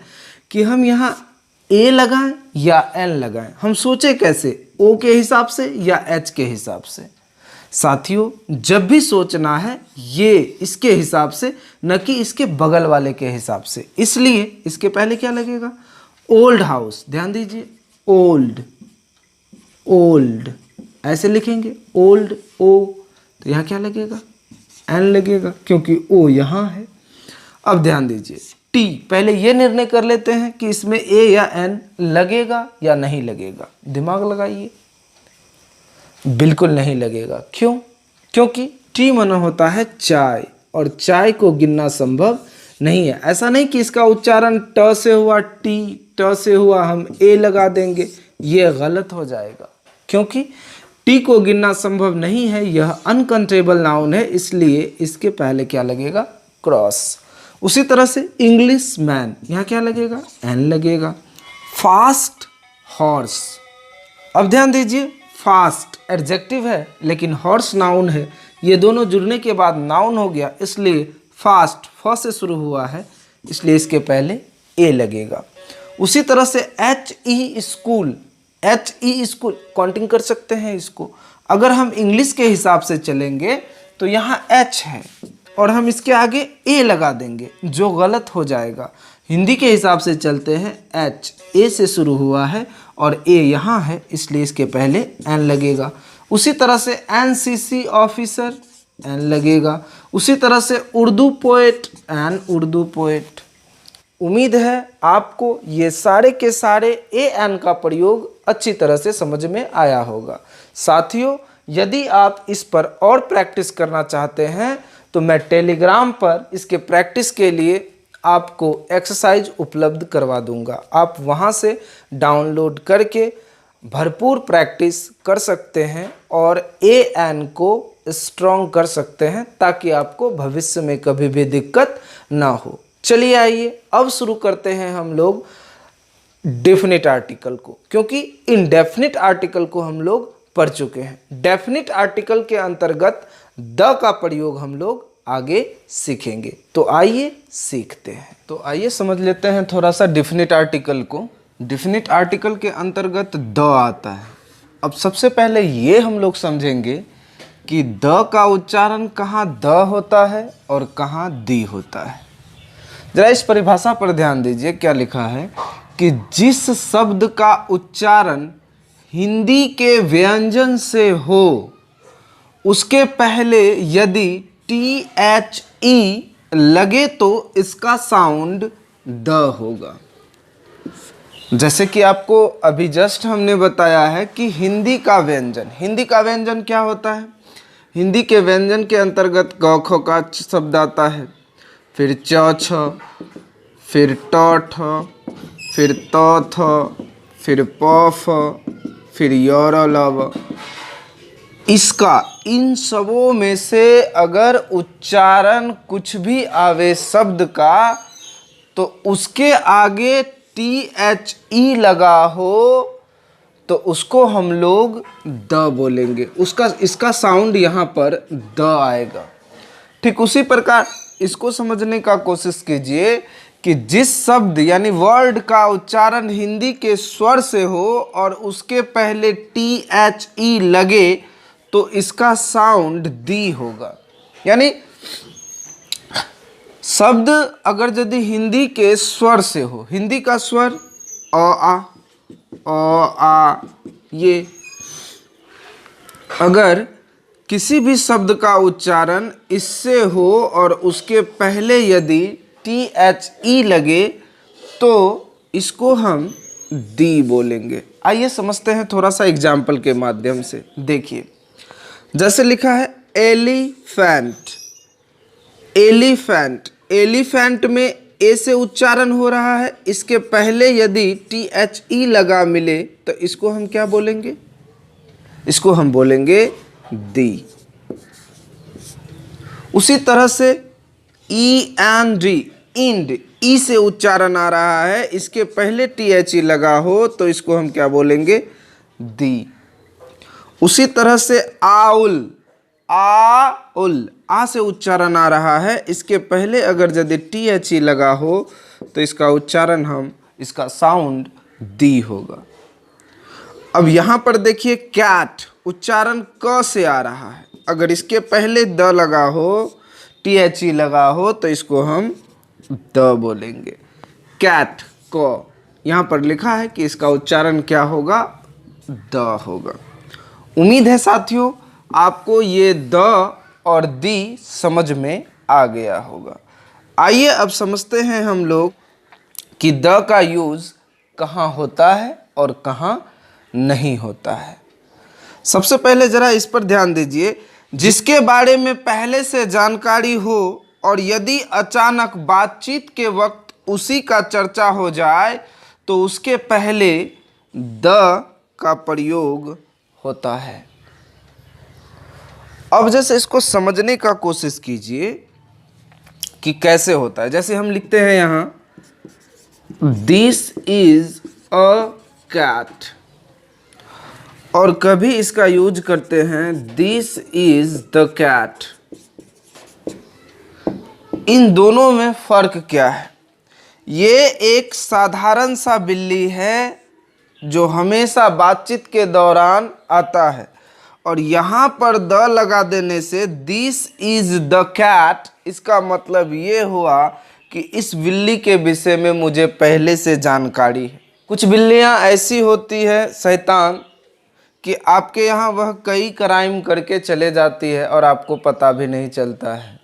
कि हम यहाँ ए लगाएं या एन लगाएं। हम सोचे कैसे, ओ के हिसाब से या एच के हिसाब से। साथियों, जब भी सोचना है ये इसके हिसाब से, न कि इसके बगल वाले के हिसाब से। इसलिए इसके पहले क्या लगेगा, ओल्ड हाउस। ध्यान दीजिए, ओल्ड, ओल्ड ऐसे लिखेंगे, ओल्ड ओ, तो यहाँ क्या लगेगा, एन लगेगा क्योंकि ओ यहाँ है। अब ध्यान दीजिए, टी, पहले ये निर्णय कर लेते हैं कि इसमें ए या एन लगेगा या नहीं लगेगा। दिमाग लगाइए, बिल्कुल नहीं लगेगा। क्यों? क्योंकि टी माना होता है चाय, और चाय को गिनना संभव नहीं है। ऐसा नहीं कि इसका उच्चारण ट से हुआ टी, ट से हुआ हम ए लगा देंगे, ये गलत हो जाएगा क्योंकि टी को गिनना संभव नहीं है, यह अनकाउंटेबल नाउन है, इसलिए इसके पहले क्या लगेगा, क्रॉस। उसी तरह से इंग्लिश मैन, यहाँ क्या लगेगा, एन लगेगा। फास्ट हॉर्स, अब ध्यान दीजिए, फास्ट एडजेक्टिव है लेकिन हॉर्स नाउन है, ये दोनों जुड़ने के बाद नाउन हो गया, इसलिए फास्ट फ से शुरू हुआ है, इसलिए इसके पहले ए लगेगा। उसी तरह से H E school, H E school counting कर सकते हैं इसको। अगर हम इंग्लिश के हिसाब से चलेंगे तो यहाँ एच है और हम इसके आगे ए लगा देंगे, जो गलत हो जाएगा। हिंदी के हिसाब से चलते हैं, एच ए से शुरू हुआ है और ए यहाँ है, इसलिए इसके पहले एन लगेगा। उसी तरह से एनसीसी ऑफिसर, एन लगेगा। उसी तरह से Urdu poet, an Urdu poet. उम्मीद है आपको ये सारे के सारे ए एन का प्रयोग अच्छी तरह से समझ में आया होगा। साथियों, यदि आप इस पर और प्रैक्टिस करना चाहते हैं तो मैं टेलीग्राम पर इसके प्रैक्टिस के लिए आपको एक्सरसाइज उपलब्ध करवा दूंगा। आप वहां से डाउनलोड करके भरपूर प्रैक्टिस कर सकते हैं और ए एन को स्ट्रॉन्ग कर सकते हैं ताकि आपको भविष्य में कभी भी दिक्कत ना हो। चलिए आइए अब शुरू करते हैं हम लोग डेफिनेट आर्टिकल को, क्योंकि इनडेफिनिट आर्टिकल को हम लोग पढ़ चुके हैं। डेफिनेट आर्टिकल के अंतर्गत द का प्रयोग हम लोग आगे सीखेंगे, तो आइए सीखते हैं। तो आइए समझ लेते हैं थोड़ा सा डेफिनेट आर्टिकल को। डेफिनेट आर्टिकल के अंतर्गत द आता है। अब सबसे पहले ये हम लोग समझेंगे कि द का उच्चारण कहाँ द होता है और कहाँ दी होता है। जरा इस परिभाषा पर ध्यान दीजिए, क्या लिखा है कि जिस शब्द का उच्चारण हिंदी के व्यंजन से हो उसके पहले यदि टी एच ई लगे तो इसका साउंड द होगा। जैसे कि आपको अभी जस्ट हमने बताया है कि हिंदी का व्यंजन क्या होता है। हिंदी के व्यंजन के अंतर्गत क ख का शब्द आता है, फिर च छ, फिर ट ठ, फिर त थ, फिर प फ, फिर य र ल व। इन सबों में से अगर उच्चारण कुछ भी आवे शब्द का तो उसके आगे टी एच ई लगा हो तो उसको हम लोग द बोलेंगे। इसका साउंड यहाँ पर द आएगा। ठीक उसी प्रकार इसको समझने का कोशिश कीजिए कि जिस शब्द यानी वर्ड का उच्चारण हिंदी के स्वर से हो और उसके पहले टी एच ई लगे तो इसका साउंड दी होगा। यानी शब्द अगर यदि हिंदी के स्वर से हो, हिंदी का स्वर अ आ ये, अगर किसी भी शब्द का उच्चारण इससे हो और उसके पहले यदि टी एच ई लगे तो इसको हम दी बोलेंगे। आइए समझते हैं थोड़ा सा एग्जाम्पल के माध्यम से। देखिए, जैसे लिखा है एलिफेंट, एलिफेंट, एलिफेंट में ए से उच्चारण हो रहा है, इसके पहले यदि टी एच ई लगा मिले तो इसको हम क्या बोलेंगे, इसको हम बोलेंगे दी। उसी तरह से END, इंड, ई से उच्चारण आ रहा है, इसके पहले THE लगा हो तो इसको हम क्या बोलेंगे? दी। उसी तरह से आउल, आउल, आ से उच्चारण आ रहा है, इसके पहले अगर यदि THE लगा हो तो इसका उच्चारण इसका साउंड दी होगा। अब यहां पर देखिए कैट, उच्चारण क से आ रहा है, अगर इसके पहले द लगा हो, THE लगा हो तो इसको हम द बोलेंगे। कैट, क, यहां पर लिखा है कि इसका उच्चारण क्या होगा? द होगा। उम्मीद है साथियों आपको ये द और दी समझ में आ गया होगा। आइए अब समझते हैं हम लोग कि द का यूज़ कहाँ होता है और कहाँ नहीं होता है। सबसे पहले ज़रा इस पर ध्यान दीजिए, जिसके बारे में पहले से जानकारी हो और यदि अचानक बातचीत के वक्त उसी का चर्चा हो जाए तो उसके पहले द का प्रयोग होता है। अब जैसे इसको समझने का कोशिश कीजिए कि कैसे होता है। जैसे हम लिखते हैं यहाँ दिस इज अ कैट, और कभी इसका यूज करते हैं दिस इज द कैट। इन दोनों में फर्क क्या है? ये एक साधारण सा बिल्ली है जो हमेशा बातचीत के दौरान आता है, और यहाँ पर द लगा देने से दिस इज द कैट, इसका मतलब ये हुआ कि इस बिल्ली के विषय में मुझे पहले से जानकारी है। कुछ बिल्लियाँ ऐसी होती है शैतान कि आपके यहाँ वह कई क्राइम करके चले जाती है और आपको पता भी नहीं चलता है।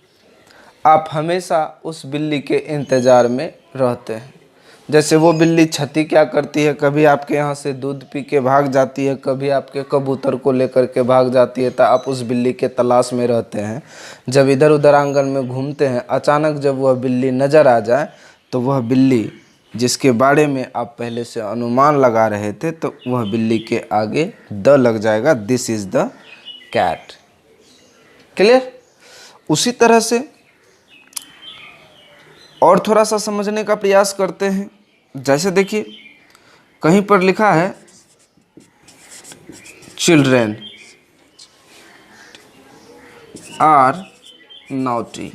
आप हमेशा उस बिल्ली के इंतज़ार में रहते हैं। जैसे वो बिल्ली क्षति क्या करती है, कभी आपके यहाँ से दूध पी के भाग जाती है, कभी आपके कबूतर को लेकर के भाग जाती है, तो आप उस बिल्ली के तलाश में रहते हैं। जब इधर उधर आंगन में घूमते हैं, अचानक जब वह बिल्ली नज़र आ जाए तो वह बिल्ली जिसके बारे में आप पहले से अनुमान लगा रहे थे, तो वह बिल्ली के आगे द लग जाएगा, this is the cat. Clear? उसी तरह से और थोड़ा सा समझने का प्रयास करते हैं। जैसे देखिए कहीं पर लिखा है चिल्ड्रेन आर नॉटी,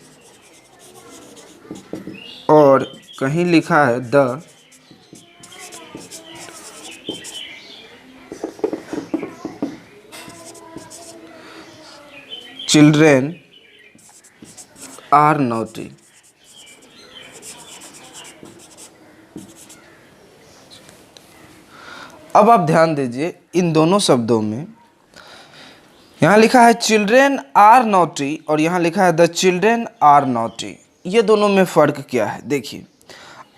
और कहीं लिखा है द चिल्ड्रेन आर नॉटी। अब आप ध्यान दीजिए इन दोनों शब्दों में, यहाँ लिखा है चिल्ड्रेन आर नॉटी और यहाँ लिखा है द चिल्ड्रेन आर नॉटी। ये दोनों में फ़र्क क्या है? देखिए,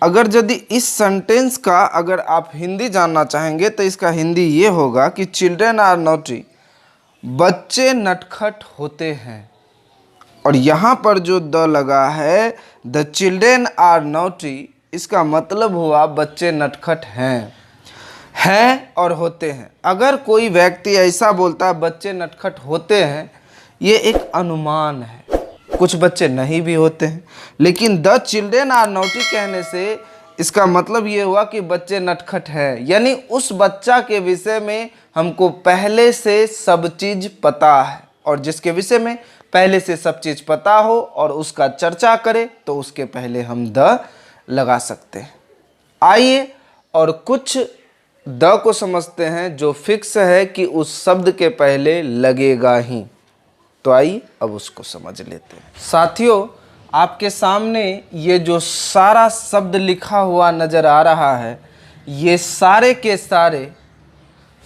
अगर यदि इस सेंटेंस का अगर आप हिंदी जानना चाहेंगे तो इसका हिंदी ये होगा कि चिल्ड्रेन आर नॉटी, बच्चे नटखट होते हैं। और यहाँ पर जो द लगा है द चिल्ड्रेन आर नॉटी, इसका मतलब हुआ बच्चे नटखट हैं और होते हैं। अगर कोई व्यक्ति ऐसा बोलता है बच्चे नटखट होते हैं, ये एक अनुमान है, कुछ बच्चे नहीं भी होते हैं। लेकिन द चिल्ड्रेन आर नॉटी कहने से इसका मतलब ये हुआ कि बच्चे नटखट हैं, यानी उस बच्चा के विषय में हमको पहले से सब चीज़ पता है, और जिसके विषय में पहले से सब चीज़ पता हो और उसका चर्चा करे तो उसके पहले हम द लगा सकते हैं। आइए और कुछ द को समझते हैं जो फिक्स है कि उस शब्द के पहले लगेगा ही। तो आइए अब उसको समझ लेते हैं। साथियों, आपके सामने ये जो सारा शब्द लिखा हुआ नज़र आ रहा है, ये सारे के सारे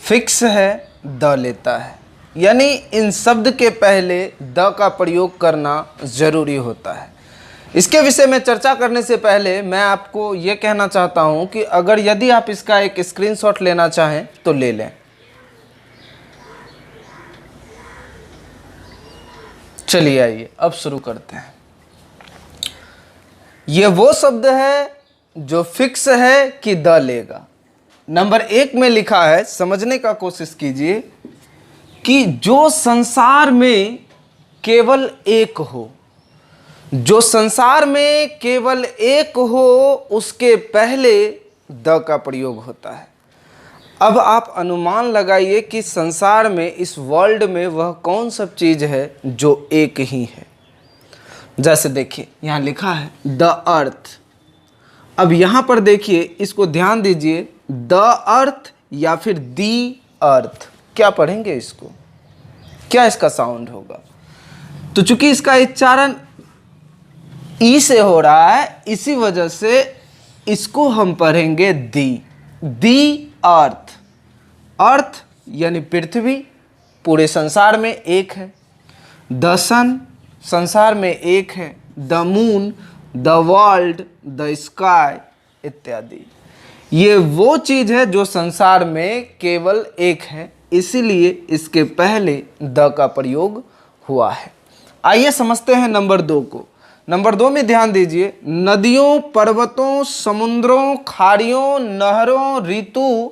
फिक्स है, द लेता है, यानी इन शब्द के पहले द का प्रयोग करना ज़रूरी होता है। इसके विषय में चर्चा करने से पहले मैं आपको ये कहना चाहता हूं कि अगर यदि आप इसका एक स्क्रीनशॉट लेना चाहें तो ले लें। चलिए आइए अब शुरू करते हैं। ये वो शब्द है जो फिक्स है कि द लेगा। नंबर 1 में लिखा है, समझने का कोशिश कीजिए, कि जो संसार में केवल एक हो। जो संसार में केवल एक हो उसके पहले द का प्रयोग होता है। अब आप अनुमान लगाइए कि संसार में, इस वर्ल्ड में वह कौन सा चीज है जो एक ही है। जैसे देखिए यहाँ लिखा है द अर्थ। अब यहाँ पर देखिए, इसको ध्यान दीजिए, द अर्थ या फिर दी अर्थ, क्या पढ़ेंगे इसको, क्या इसका साउंड होगा? तो चूंकि इसका उच्चारण ई से हो रहा है, इसी वजह से इसको हम पढ़ेंगे दी अर्थ। अर्थ यानी पृथ्वी पूरे संसार में एक है। द सन संसार में एक है। The moon, the world, the sky इत्यादि। ये वो चीज है जो संसार में केवल एक है, इसीलिए इसके पहले द का प्रयोग हुआ है। आइए समझते हैं नंबर 2 को। नंबर 2 में ध्यान दीजिए, नदियों, पर्वतों, समुद्रों, खाड़ियों, नहरों, ऋतु,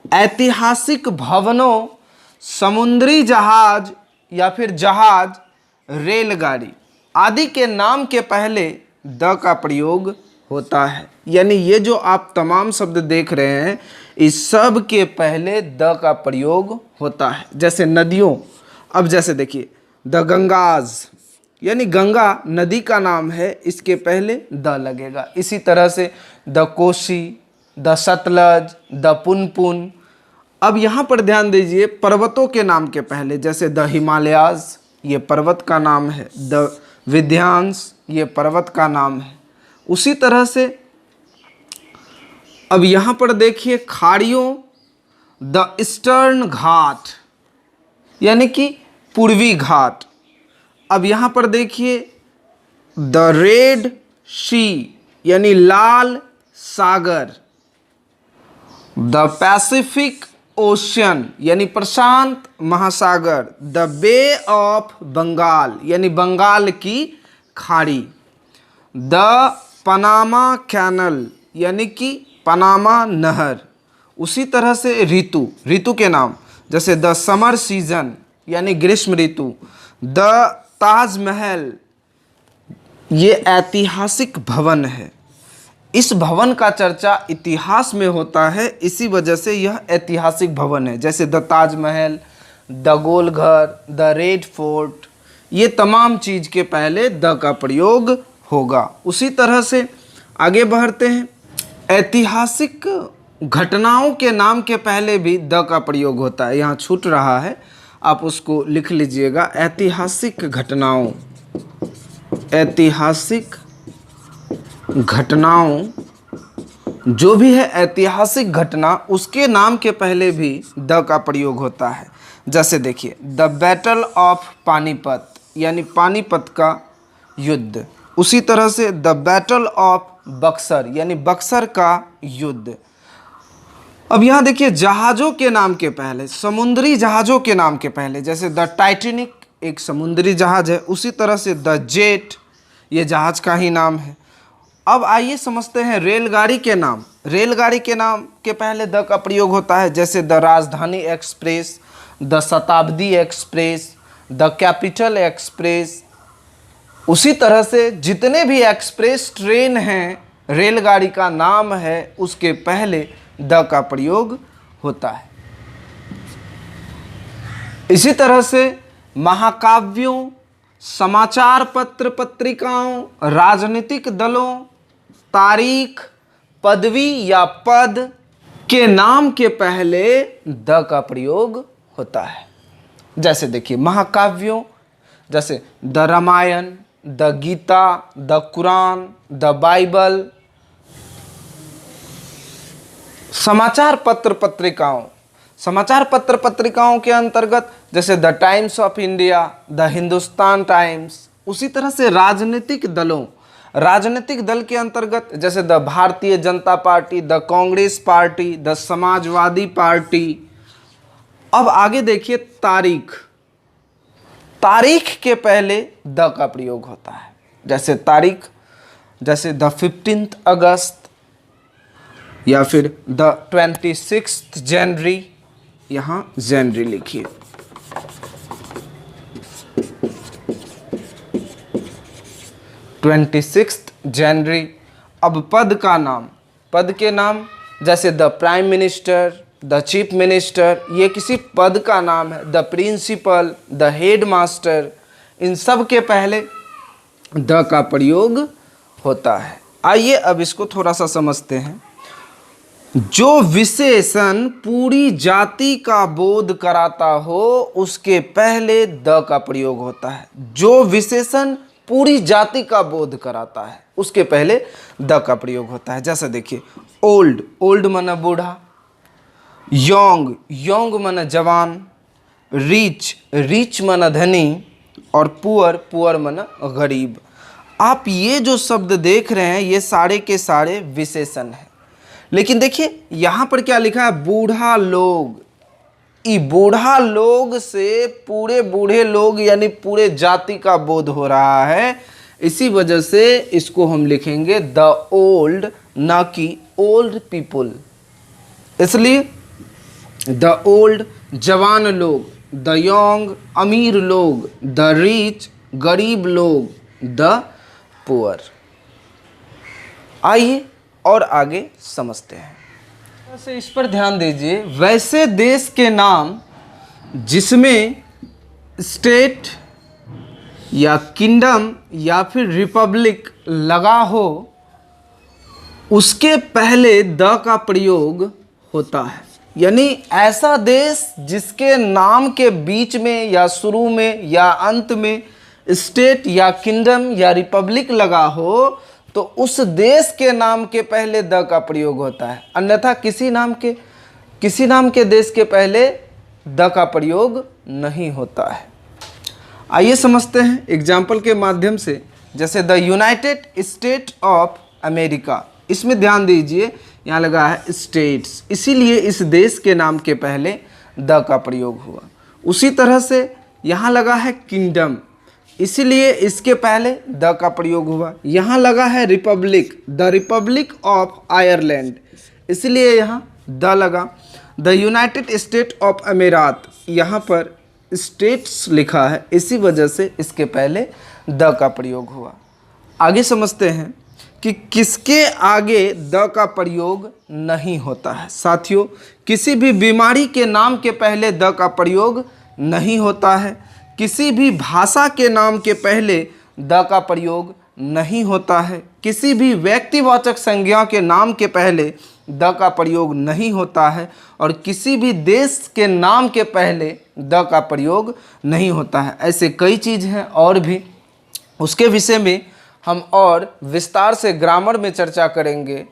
ऐतिहासिक भवनों, समुद्री जहाज या फिर जहाज, रेलगाड़ी आदि के नाम के पहले द का प्रयोग होता है। यानी ये जो आप तमाम शब्द देख रहे हैं, इस सब के पहले द का प्रयोग होता है। जैसे नदियों, अब जैसे देखिए द गंगाज, यानी गंगा नदी का नाम है, इसके पहले द लगेगा। इसी तरह से the Kosi, the Sutlej, the Punpun. अब यहाँ पर ध्यान दीजिए, पर्वतों के नाम के पहले, जैसे द हिमालयाज, ये पर्वत का नाम है। द विंध्यांश, ये पर्वत का नाम है। उसी तरह से अब यहाँ पर देखिए खाड़ियों, द ईस्टर्न घाट, यानी कि पूर्वी घाट। अब यहाँ पर देखिए द रेड सी, यानी लाल सागर। द पैसिफिक ओशियन, यानी प्रशांत महासागर। द बे ऑफ बंगाल, यानी बंगाल की खाड़ी। द पनामा कैनल, यानी कि पनामा नहर। उसी तरह से ऋतु, ऋतु के नाम, जैसे द समर सीजन, यानी ग्रीष्म ऋतु। द ताजमहल, ये ऐतिहासिक भवन है। इस भवन का चर्चा इतिहास में होता है, इसी वजह से यह ऐतिहासिक भवन है। जैसे द ताजमहल, द गोल घर, द रेड फोर्ट, ये तमाम चीज के पहले द का प्रयोग होगा। उसी तरह से आगे बढ़ते हैं, ऐतिहासिक घटनाओं के नाम के पहले भी द का प्रयोग होता है। यहाँ छूट रहा है, आप उसको लिख लीजिएगा। ऐतिहासिक घटनाओं, ऐतिहासिक घटनाओं, जो भी है ऐतिहासिक घटना, उसके नाम के पहले भी द का प्रयोग होता है। जैसे देखिए द बैटल ऑफ पानीपत, यानी पानीपत का युद्ध। उसी तरह से द बैटल ऑफ बक्सर, यानी बक्सर का युद्ध। अब यहाँ देखिए जहाज़ों के नाम के पहले, समुद्री जहाज़ों के नाम के पहले, जैसे द टाइटैनिक एक समुद्री जहाज़ है। उसी तरह से द जेट, ये जहाज़ का ही नाम है। अब आइए समझते हैं रेलगाड़ी के नाम। रेलगाड़ी के नाम के पहले द का प्रयोग होता है, जैसे द राजधानी एक्सप्रेस, द शताब्दी एक्सप्रेस, द कैपिटल एक्सप्रेस। उसी तरह से जितने भी एक्सप्रेस ट्रेन हैं, रेलगाड़ी का नाम है, उसके पहले द का प्रयोग होता है। इसी तरह से महाकाव्यों, समाचार पत्र पत्रिकाओं, राजनीतिक दलों, तारीख, पदवी या पद के नाम के पहले द का प्रयोग होता है। जैसे देखिए महाकाव्यों, जैसे the Ramayan, the Gita, the Quran, the Bible. समाचार पत्र पत्रिकाओं, समाचार पत्र पत्रिकाओं के अंतर्गत जैसे the Times of India, the Hindustan Times. उसी तरह से राजनीतिक दलों, राजनीतिक दल के अंतर्गत जैसे the Bharatiya Janata party, the Congress party, the Samajwadi party. अब आगे देखिए तारीख, तारीख के पहले द का प्रयोग होता है। जैसे तारीख, जैसे द 15 अगस्त या फिर द 26 जनवरी, यहाँ जनवरी लिखिए। 26 जनवरी। अब पद का नाम, पद के नाम जैसे the prime minister, the chief minister, ये किसी पद का नाम है। The principal, the headmaster, इन सब के पहले द का प्रयोग होता है। आइए अब इसको थोड़ा सा समझते हैं। जो विशेषण पूरी जाति का बोध कराता हो उसके पहले द का प्रयोग होता है। जो विशेषण पूरी जाति का बोध कराता है उसके पहले द का प्रयोग होता है। जैसे देखिए, ओल्ड, ओल्ड माना बूढ़ा, यंग, यंग माना जवान, रिच, रिच माना धनी, और पुअर, पुअर माना गरीब। आप ये जो शब्द देख रहे हैं ये सारे के सारे विशेषण हैं। लेकिन देखिए यहाँ पर क्या लिखा है, बूढ़ा लोग। ई बूढ़ा लोग से पूरे बूढ़े लोग यानी पूरे जाति का बोध हो रहा है। इसी वजह से इसको हम लिखेंगे द ओल्ड, ना कि ओल्ड पीपुल। इसलिए द ओल्ड जवान लोग, द यंग अमीर लोग, द रिच गरीब लोग, द पुअर। आइए और आगे समझते हैं। वैसे इस पर ध्यान दीजिए, वैसे देश के नाम जिसमें स्टेट या किंगडम या फिर रिपब्लिक लगा हो उसके पहले द का प्रयोग होता है। यानी ऐसा देश जिसके नाम के बीच में या शुरू में या अंत में स्टेट या किंगडम या रिपब्लिक लगा हो तो उस देश के नाम के पहले द का प्रयोग होता है। अन्यथा किसी नाम के देश के पहले द का प्रयोग नहीं होता है। आइए समझते हैं एग्जाम्पल के माध्यम से। जैसे the United state of America, इसमें ध्यान दीजिए यहाँ लगा है स्टेट्स, इसीलिए इस देश के नाम के पहले द का प्रयोग हुआ। उसी तरह से यहाँ लगा है किंगडम, इसीलिए इसके पहले द का प्रयोग हुआ। यहाँ लगा है Republic, the Republic of Ireland, इसलिए यहाँ द लगा। द यूनाइटेड स्टेट ऑफ अमीरात, यहाँ पर स्टेट्स लिखा है, इसी वजह से इसके पहले द का प्रयोग हुआ। आगे समझते हैं कि किसके आगे द का प्रयोग नहीं होता है। साथियों, किसी भी बीमारी के नाम के पहले द का प्रयोग नहीं होता है। किसी भी भाषा के नाम के पहले द का प्रयोग नहीं होता है। किसी भी व्यक्तिवाचक संज्ञा के नाम के पहले द का प्रयोग नहीं होता है। और किसी भी देश के नाम के पहले द का प्रयोग नहीं होता है। ऐसे कई चीज़ हैं और भी, उसके विषय में हम और विस्तार से ग्रामर में चर्चा करेंगे।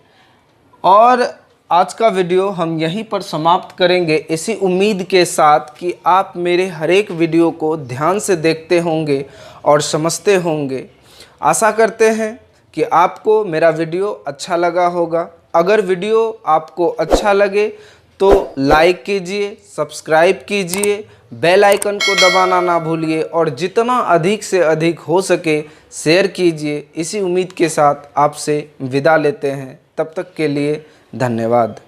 और आज का वीडियो हम यहीं पर समाप्त करेंगे, इसी उम्मीद के साथ कि आप मेरे हर एक वीडियो को ध्यान से देखते होंगे और समझते होंगे। आशा करते हैं कि आपको मेरा वीडियो अच्छा लगा होगा। अगर वीडियो आपको अच्छा लगे तो लाइक कीजिए, सब्सक्राइब कीजिए, बेल आइकन को दबाना ना भूलिए और जितना अधिक से अधिक हो सके शेयर कीजिए। इसी उम्मीद के साथ आपसे विदा लेते हैं। तब तक के लिए धन्यवाद।